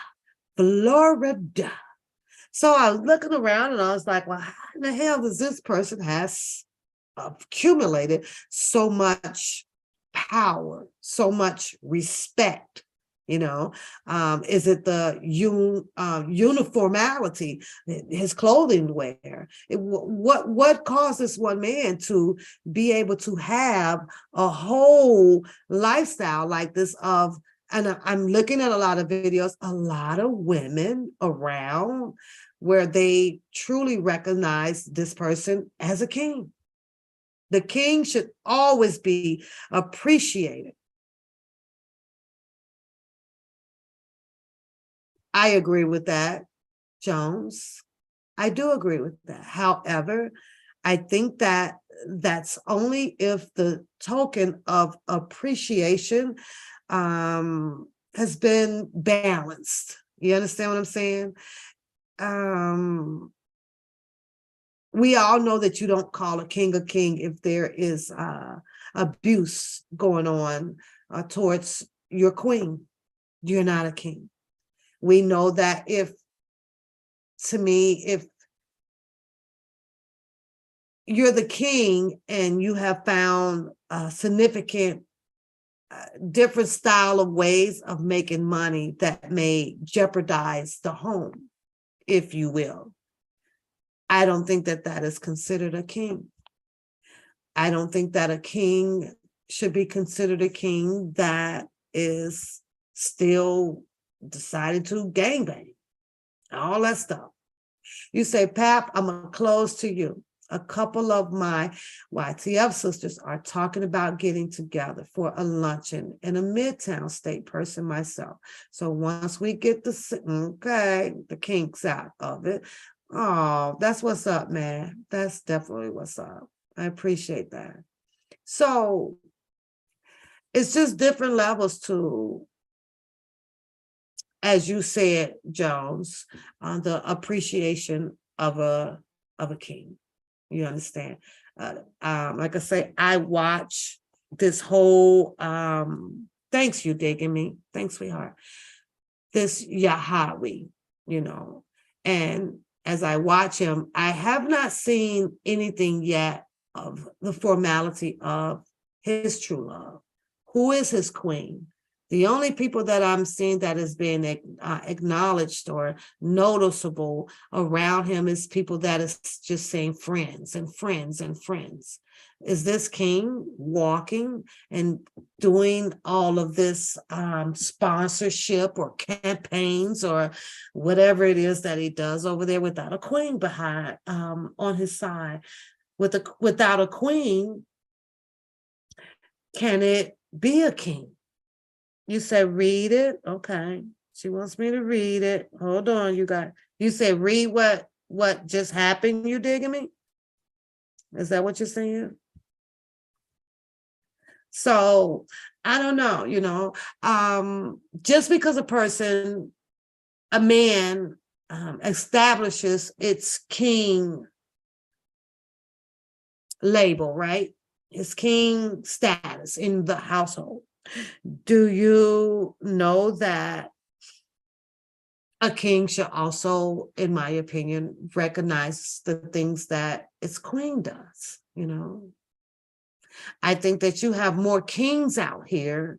So I was looking around and I was like, well, how in the hell does this person has accumulated so much power, so much respect? Is it the uniformity, his clothing wear? What causes one man to be able to have a whole lifestyle like this of, and I'm looking at a lot of videos, a lot of women around where they truly recognize this person as a king. The king should always be appreciated. I agree with that, Jones. I do agree with that. However, I think that that's only if the token of appreciation has been balanced. You understand what I'm saying? We all know that you don't call a king if there is abuse going on towards your queen. You're not a king. We know that if you're the king and you have found a significant different style of ways of making money that may jeopardize the home, if you will, I don't think that that is considered a king. I don't think that a king should be considered a king that is still decided to gangbang, all that stuff. You say, Pap, I'm going to close to you. A couple of my YTF sisters are talking about getting together for a luncheon in a Midtown state person myself. So once we get the kinks out of it, oh, that's what's up, man. That's definitely what's up. I appreciate that. So it's just different levels to, as you said, Jones, the appreciation of a king. You understand? Like I say, I watch this whole, thanks you digging me. Thanks, sweetheart. This Yahweh, and as I watch him, I have not seen anything yet of the formality of his true love. Who is his queen? The only people that I'm seeing that is being acknowledged or noticeable around him is people that is just saying friends and friends and friends. Is this king walking and doing all of this sponsorship or campaigns or whatever it is that he does over there without a queen behind on his side? Without a queen, can it be a king? You said read it. Okay. She wants me to read it. Hold on, you said read what just happened, you digging me? Is that what you're saying? So I don't know, just because a man establishes its king label, right? his king status in the household. Do you know that a king should also, in my opinion, recognize the things that its queen does? You know, I think that you have more kings out here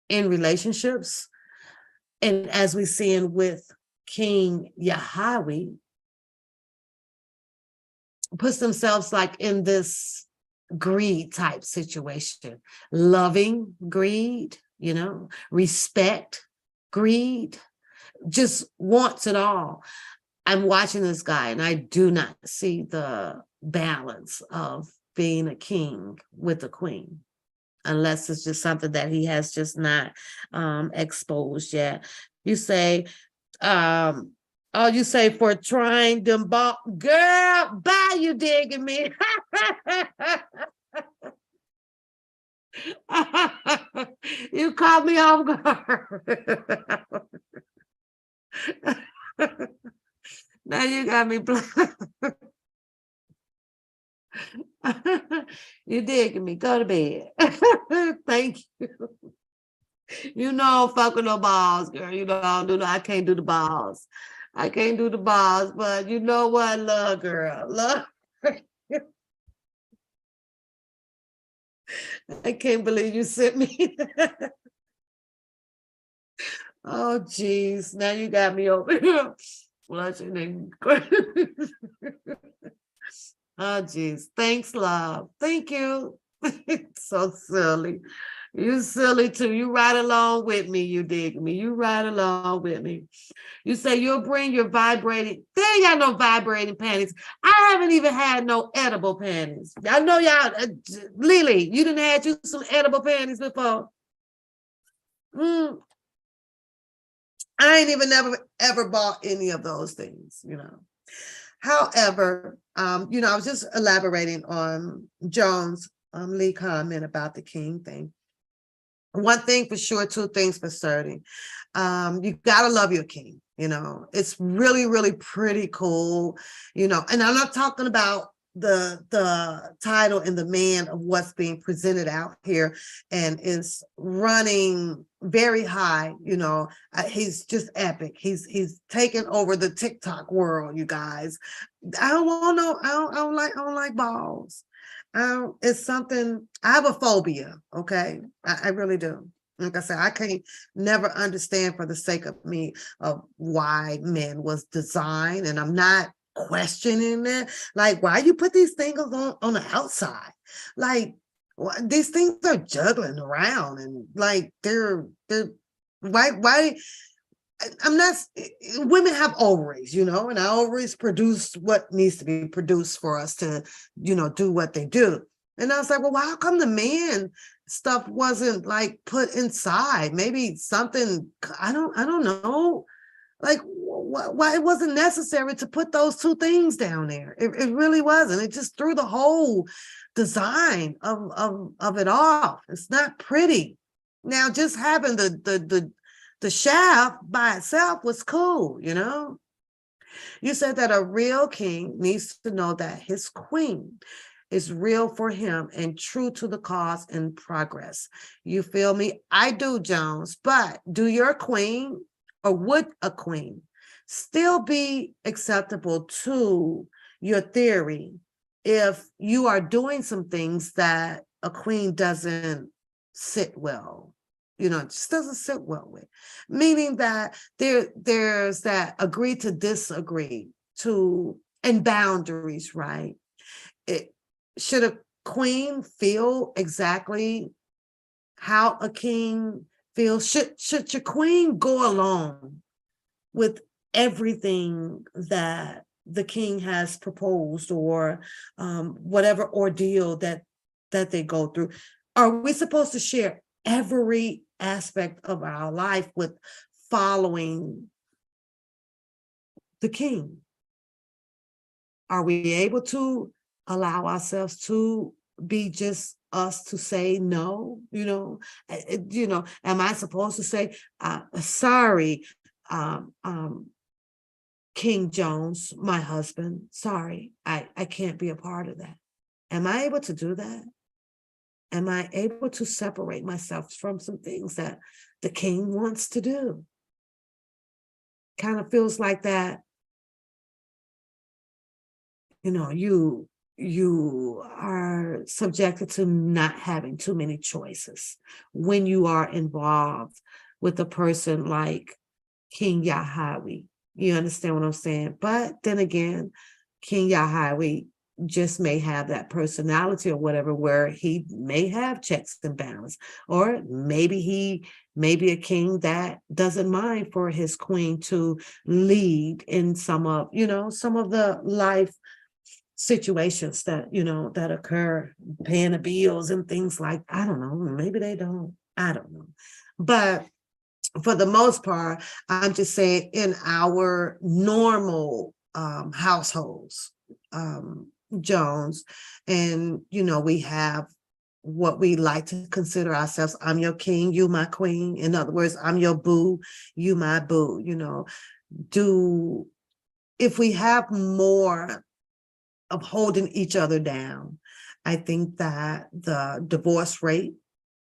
in relationships. And as we see in with King Yahweh, puts themselves like in this greed type situation, loving greed, you know, respect, greed, just wants it all. I'm watching this guy and I do not see the balance of being a king with a queen, unless it's just something that he has just not exposed yet. You say, oh, you say for trying them ball, girl, bye, you digging me. You caught me off guard. Now you got me you digging me. Go to bed. Thank you. You know, fucking no balls, girl. You know, I can't do the balls. I can't do the balls, but you know what? Love, girl. Love. I can't believe you sent me. Oh, geez. Now you got me over here. Blushing and oh, geez. Thanks, love. Thank you. So silly. You silly too. You ride along with me. You dig me. You ride along with me. You say you'll bring your vibrating. They ain't got no vibrating panties. I haven't even had no edible panties. I know y'all, Lily, you didn't had you some edible panties before. I ain't even ever bought any of those things, you know. However, you know, I was just elaborating on Jones Lee comment about the king thing. One thing for sure, two things for certain. You gotta love your king. You know, it's really, really pretty cool. You know, and I'm not talking about the title and the man of what's being presented out here, and is running very high. You know, he's just epic. He's taken over the TikTok world. You guys, I don't want no. I don't like balls. It's something, I have a phobia, okay? I really do. Like I said, I can't never understand for the sake of me of why men was designed, and I'm not questioning it. Like, why you put these things on the outside? Like, these things are juggling around, and like they're why I'm not, women have ovaries, you know, and our ovaries produce what needs to be produced for us to, you know, do what they do. And I was like, well, how come the man stuff wasn't like put inside? Maybe something, I don't know. Like, why it wasn't necessary to put those two things down there. It really wasn't. It just threw the whole design of it off. It's not pretty. Now, just having the shaft by itself was cool, you know? You said that a real king needs to know that his queen is real for him and true to the cause and progress. You feel me? I do, Jones, but do your queen, or would a queen still be acceptable to your theory if you are doing some things that a queen doesn't sit well? You know, it just doesn't sit well with, meaning that there's that agree to disagree to, and boundaries, right? Should a queen feel exactly how a king feels? Should your queen go along with everything that the king has proposed, or whatever ordeal that they go through? Are we supposed to share every aspect of our life with following the king? Are we able to allow ourselves to be just us, to say no? You know, you know, am I supposed to say, sorry, King Jones, my husband, sorry, I can't be a part of that? Am I able to do that? Am I able to separate myself from some things that the king wants to do? Kind of feels like that, you are subjected to not having too many choices when you are involved with a person like King Yahweh. You understand what I'm saying? But then again, King Yahweh just may have that personality or whatever, where he may have checks and balance, or maybe he may be a king that doesn't mind for his queen to lead in some of the life situations that occur, paying the bills and things like, I don't know, maybe they don't, I don't know. But for the most part, I'm just saying, in our normal households, Jones, and we have what we like to consider ourselves. I'm your king, you my queen. In other words, I'm your boo, you my boo. If we have more of holding each other down, I think that the divorce rate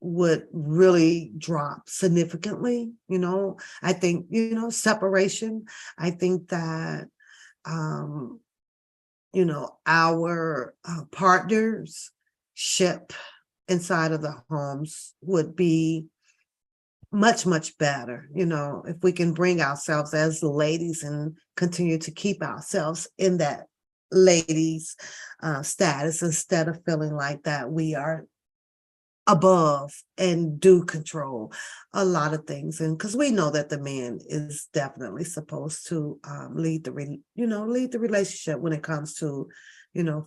would really drop significantly. I think, separation. I think that, our partners ship inside of the homes would be much, much better, if we can bring ourselves as ladies and continue to keep ourselves in that ladies status, instead of feeling like that we are above and do control a lot of things. And because we know that the man is definitely supposed to lead the relationship when it comes to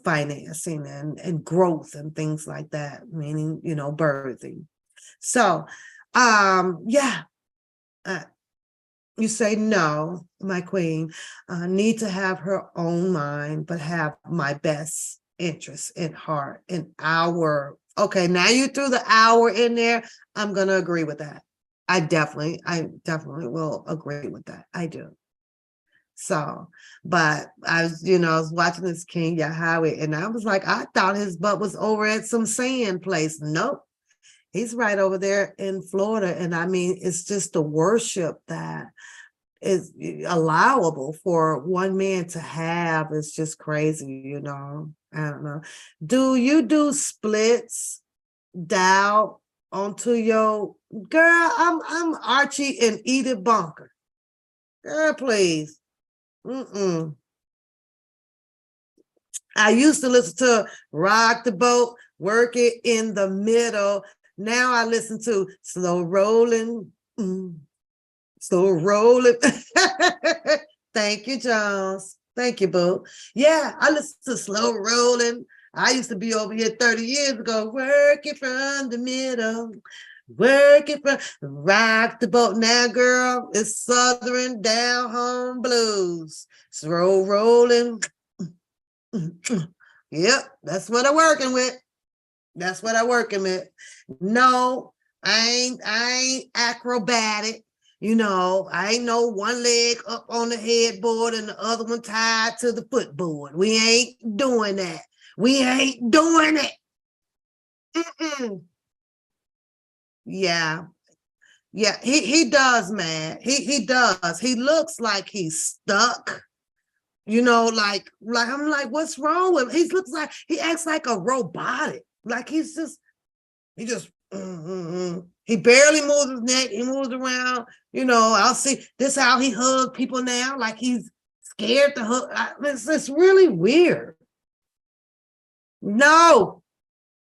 financing and growth and things like that, meaning birthing. So yeah, you say no, my queen, need to have her own mind, but have my best interests in heart. And okay, now you threw the hour in there. I'm gonna agree with that. I definitely will agree with that. I do. So, but I was watching this King Yahweh, and I was like, I thought his butt was over at some sand place. Nope. He's right over there in Florida. And I mean, it's just the worship that is allowable for one man to have. It's just crazy, I don't know. Do you do splits down onto your girl? I'm Archie and Edith Bunker. Girl, please. I used to listen to Rock the Boat, Work It in the Middle. Now I listen to Slow Rolling. Slow Rolling. Thank you, Jones. Thank you, boo. Yeah, I listen to Slow Rolling. I used to be over here 30 years ago. Work it from the middle. Work it from Rock the Boat. Now, girl, it's Southern down home blues. Slow rolling. Yep, that's what I'm working with. That's what I'm working with. No, I ain't acrobatic. I ain't no one leg up on the headboard and the other one tied to the footboard. We ain't doing that. We ain't doing it. Yeah. Yeah, he does, man. He does. He looks like he's stuck. Like I'm like, what's wrong with him? He looks like he acts like a robotic. Like he just he barely moves his neck. He moves around. I'll see this how he hugs people now. Like he's scared to hug. It's really weird. No,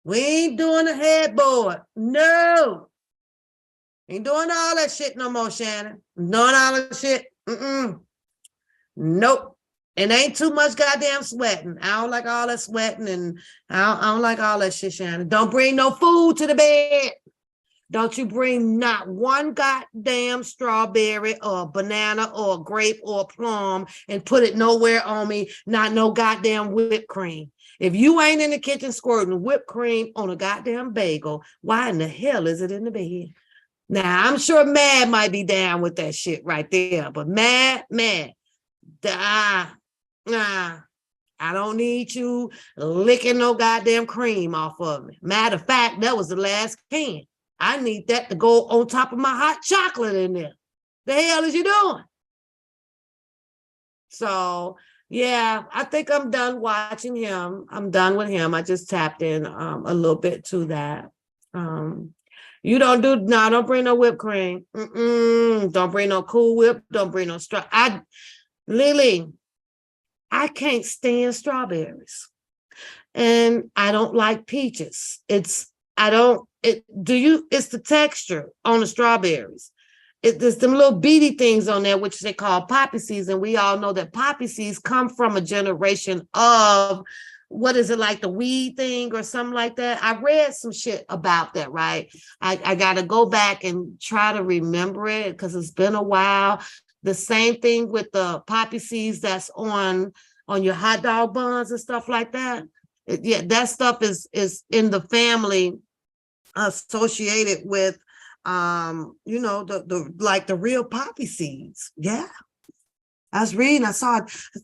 we ain't doing the headboard. No, ain't doing all that shit no more, Shannon. Doing all that shit. Nope. And ain't too much goddamn sweating. I don't like all that sweating, and I don't like all that shit, Shannon. Don't bring no food to the bed. Don't you bring not one goddamn strawberry or banana or grape or plum and put it nowhere on me. Not no goddamn whipped cream. If you ain't in the kitchen squirting whipped cream on a goddamn bagel, why in the hell is it in the bed? Now, I'm sure Mad might be down with that shit right there, but Mad, I I don't need you licking no goddamn cream off of me. Matter of fact, that was the last can. I need that to go on top of my hot chocolate in there. The hell is you doing? So yeah, I think I'm done watching him. I'm done with him. I just tapped in a little bit to that. You don't bring no whipped cream. Don't bring no Cool Whip. Don't bring no Lily, I can't stand strawberries. And I don't like peaches. It's the texture on the strawberries. There's them little beady things on there, which they call poppy seeds. And we all know that poppy seeds come from a generation of, what is it, like the weed thing or something like that? I read some shit about that, right? I got to go back and try to remember it because it's been a while. The same thing with the poppy seeds that's on your hot dog buns and stuff like that. Yeah, that stuff is in the family associated with the like the real poppy seeds. Yeah. I was reading, I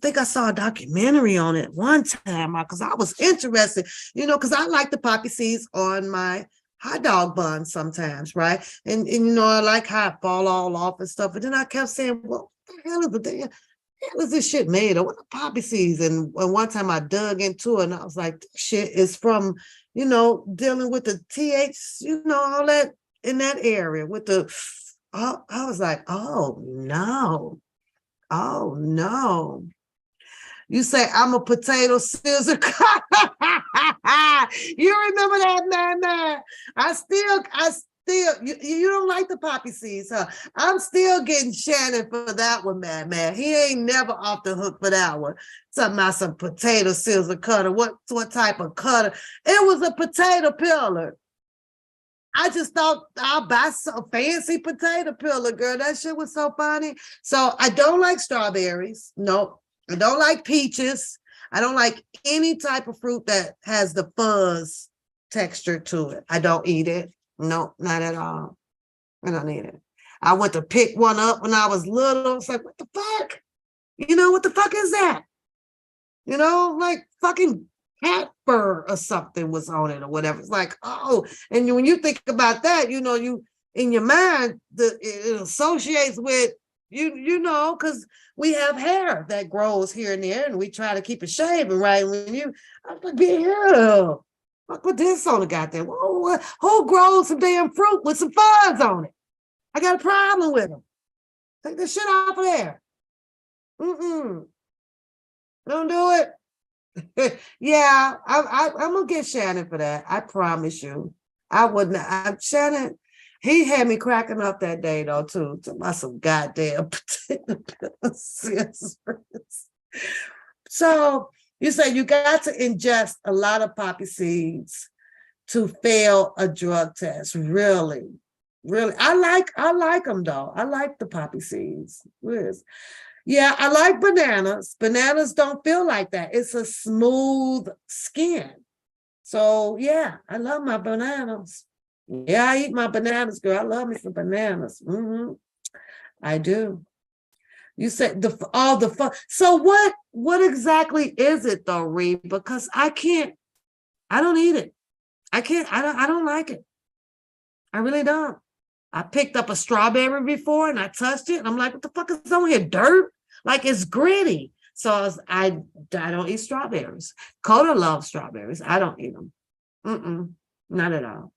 think I saw a documentary on it one time because I was interested, because I like the poppy seeds on my hot dog bun sometimes, right? And I like how it fall all off and stuff. But then I kept saying, well, what the hell is this shit made of? What the poppy seeds? And one time I dug into it and I was like, this shit is from, dealing with the all that in that area with the, I was like, oh no. You say I'm a potato scissor. You remember that, man? I still, you don't like the poppy seeds, huh? I'm still getting Shannon for that one, man. He ain't never off the hook for that one. Talking about some potato scissor cutter. What type of cutter? It was a potato peeler. I just thought I'll buy some fancy potato peeler, girl. That shit was so funny. So I don't like strawberries. Nope. I don't like peaches. I don't like any type of fruit that has the fuzz texture to it. I don't eat it. Nope, not at all. I don't eat it. I went to pick one up when I was little. I was like, what the fuck? What the fuck is that? Like fucking cat fur or something was on it or whatever. It's like, oh, and when you think about that, you in your mind, it associates with because we have hair that grows here and there, and we try to keep it shaven, right? When I'm like, be here, I put this on the goddamn. Who grows some damn fruit with some fuzz on it? I got a problem with them. Take this shit off of there. Don't do it. Yeah, I'm gonna get Shannon for that. I promise you. I wouldn't. Shannon, he had me cracking up that day though too. To my some goddamn scissors. So you say you got to ingest a lot of poppy seeds to fail a drug test. Really. I like them though. I like the poppy seeds. Yes. Yeah, I like bananas. Bananas don't feel like that. It's a smooth skin. So yeah, I love my bananas. Yeah, I eat my bananas, girl. I love me some bananas. I do. You said all the fun. So what exactly is it though, Reed? Because I don't eat it. I don't like it. I really don't. I picked up a strawberry before and I touched it and I'm like, what the fuck is on here? Dirt? Like it's gritty. So I don't eat strawberries. Coda loves strawberries. I don't eat them. Not at all.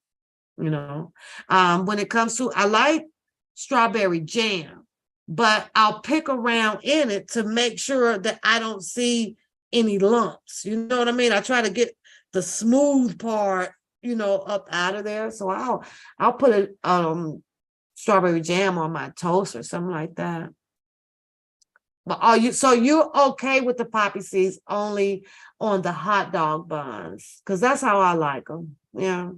When it comes to, I like strawberry jam, but I'll pick around in it to make sure that I don't see any lumps. You know what I mean? I try to get the smooth part, up out of there. So I'll put a strawberry jam on my toast or something like that. But you're okay with the poppy seeds only on the hot dog buns? Because that's how I like them. Yeah.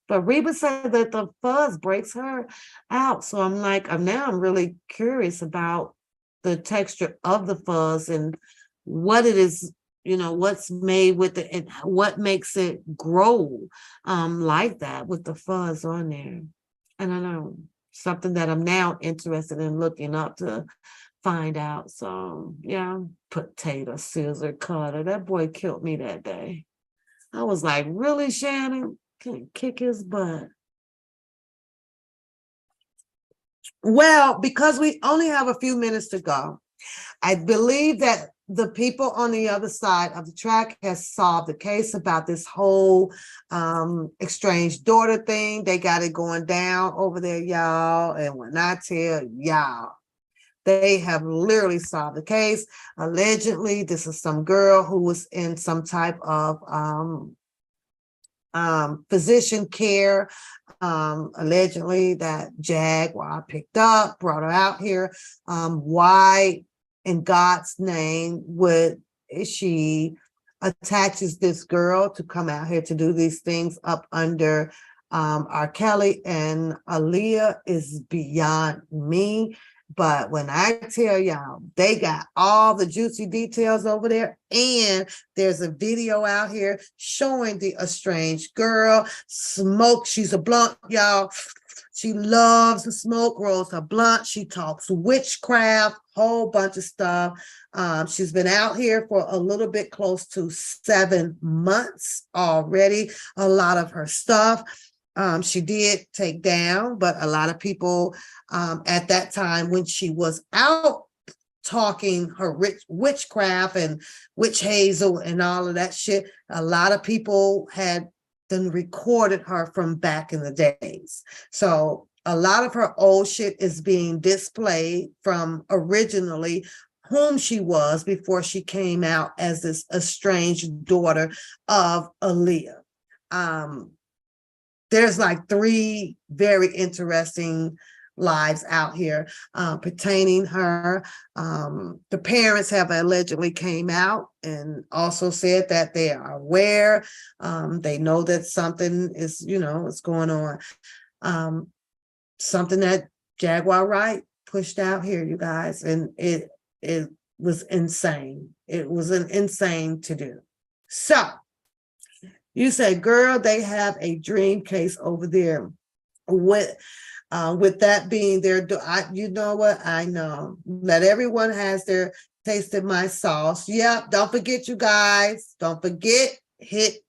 But Reba said that the fuzz breaks her out. So I'm really curious about the texture of the fuzz and what it is, what's made with it and what makes it grow like that with the fuzz on there. I don't know. Something that I'm now interested in looking up to find out. So yeah, potato scissor cutter. That boy killed me that day. I was like, really, Shannon? Can kick his butt. Well, because we only have a few minutes to go, I believe that the people on the other side of the track has solved the case about this whole estranged daughter thing. They got it going down over there, y'all. And when I tell y'all, they have literally solved the case. Allegedly, this is some girl who was in some type of physician care. Allegedly, that Jaguar picked up, brought her out here. Why in God's name would she attaches this girl to come out here to do these things up under R. Kelly and Aaliyah is beyond me. But when I tell y'all, they got all the juicy details over there, and there's a video out here showing the estranged girl smoke. She's a blunt, y'all. She loves to smoke, rolls her blunt. She talks witchcraft, whole bunch of stuff. She's been out here for a little bit close to 7 months already. A lot of her stuff she did take down, but a lot of people at that time when she was out talking her witchcraft and witch hazel and all of that shit, a lot of people had then recorded her from back in the days. So a lot of her old shit is being displayed from originally whom she was before she came out as this estranged daughter of Aaliyah. There's like 3 very interesting lives out here pertaining her. The parents have allegedly came out and also said that they are aware. They know that something is, is going on. Something that Jaguar Wright pushed out here, you guys, and it was insane. It was an insane to do. So you say, girl, they have a dream case over there. With that being there, you know what? I know. Let everyone has their tasted my sauce. Yep. Don't forget, you guys. Don't forget, hit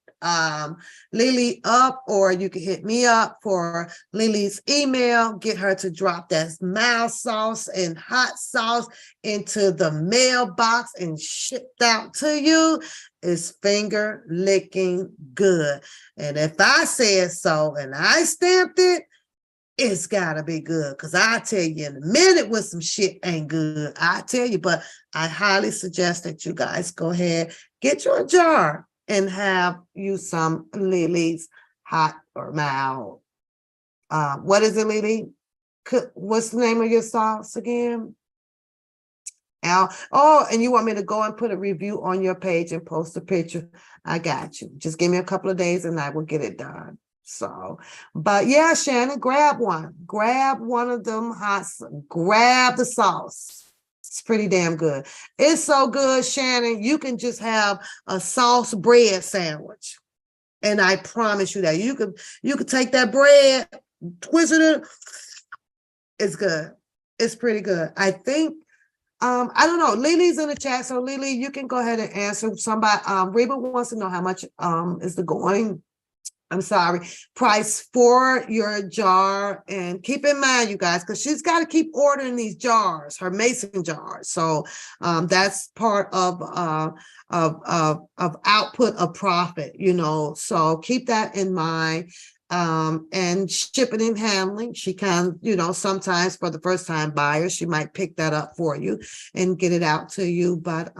Lily up, or you can hit me up for Lily's email. Get her to drop that mild sauce and hot sauce into the mailbox and shipped out to you. It's finger licking good. And if I said so and I stamped it, it's gotta be good. Cause I tell you in a minute when some shit ain't good, I tell you, but I highly suggest that you guys go ahead, get your jar and have you some Lily's hot or mild. What is it, Lily? What's the name of your sauce again? And you want me to go and put a review on your page and post a picture? I got you. Just give me a couple of days and I will get it done. So, but yeah, Shannon, grab one of them grab the sauce. It's pretty damn good. It's so good, Shannon. You can just have a sauce bread sandwich. And I promise you that you could take that bread, twist it. It's good. It's pretty good. I think, I don't know. Lily's in the chat. So Lily, you can go ahead and answer. Somebody, Reba wants to know how much is the going. I'm sorry, price for your jar. And keep in mind, you guys, because she's got to keep ordering these jars, her mason jars. So that's part of output of profit, so keep that in mind. And shipping and handling, she can, sometimes for the first time buyers, she might pick that up for you and get it out to you. But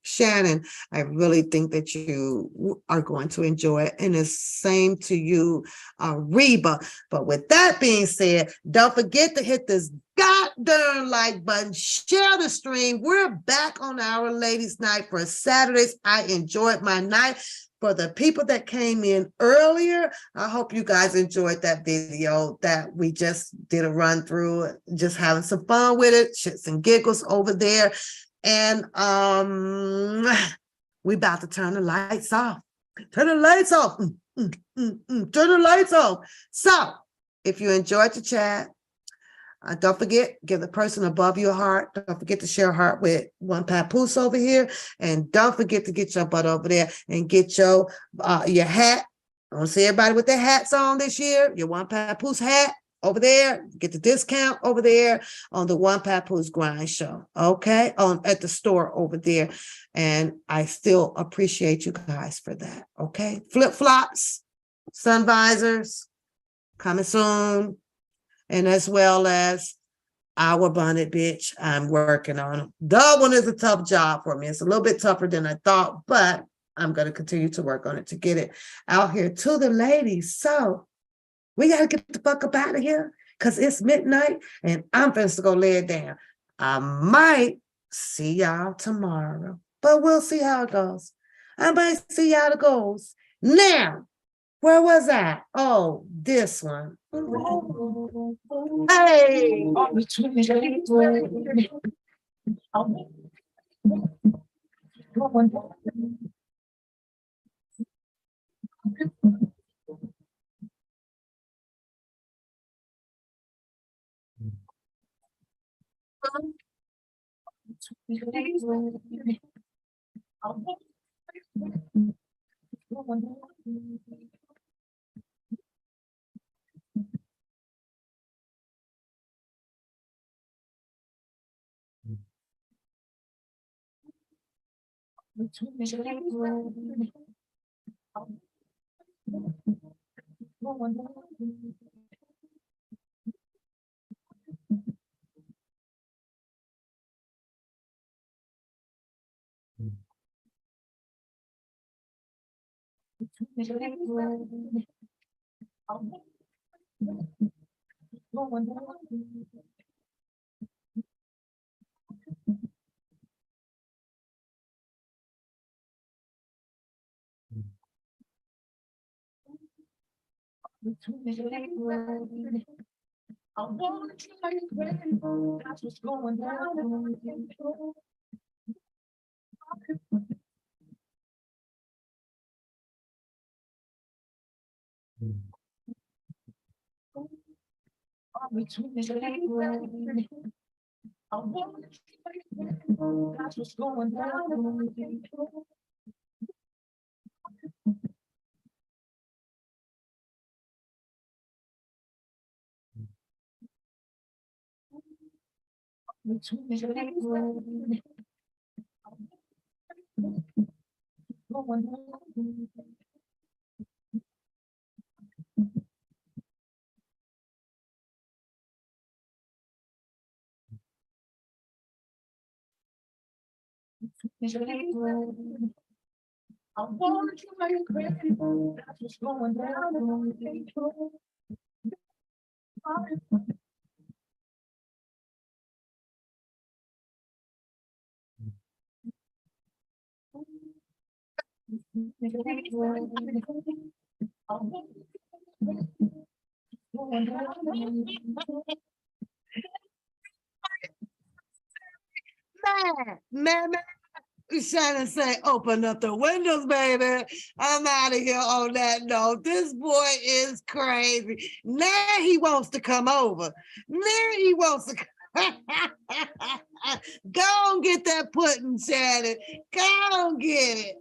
Shannon, I really think that you are going to enjoy it, and it's same to you, Reba. But with that being said, don't forget to hit this goddamn like button, share the stream. We're back on our ladies' night for Saturdays. I enjoyed my night. For the people that came in earlier, I hope you guys enjoyed that video that we just did a run through, just having some fun with it, shits and giggles over there. And we about to turn the lights off. Turn the lights off. Turn the lights off. So if you enjoyed the chat, Don't forget, give the person above your heart. Don't forget to share a heart with One Papoose over here. And don't forget to get your butt over there and get your hat. I want to see everybody with their hats on this year. Your One Papoose hat over there. Get the discount over there on the One Papoose Grind Show. Okay, at the store over there. And I still appreciate you guys for that. Okay, flip-flops, sun visors, coming soon. And as well as our bonnet, bitch, I'm working on them. That one is a tough job for me. It's a little bit tougher than I thought, but I'm going to continue to work on it to get it out here to the ladies. So we got to get the fuck up out of here because it's midnight and I'm supposed to go lay it down. I might see y'all tomorrow, but we'll see how it goes. I might see how it goes. Now, where was I? Oh, this one. Hey! That's what's going down. That's what's going down. I want you like crazy. That's what's going down. Man, Shannon say, open up the windows, baby. I'm out of here on that note. This boy is crazy. Now he wants to come over. Now he wants to go and get that pudding, Shannon. Go and get it.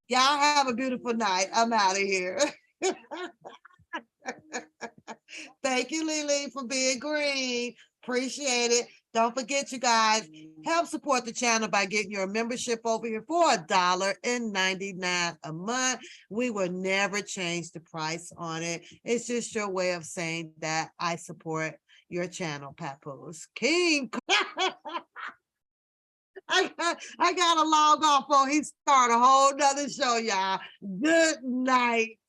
Y'all have a beautiful night. I'm out of here. Thank you, Lily, for being green. Appreciate it. Don't forget, you guys, help support the channel by getting your membership over here for $1.99 a month. We will never change the price on it. It's just your way of saying that I support your channel, Papoose. King. I gotta log off on he start a whole nother show, y'all. Good night.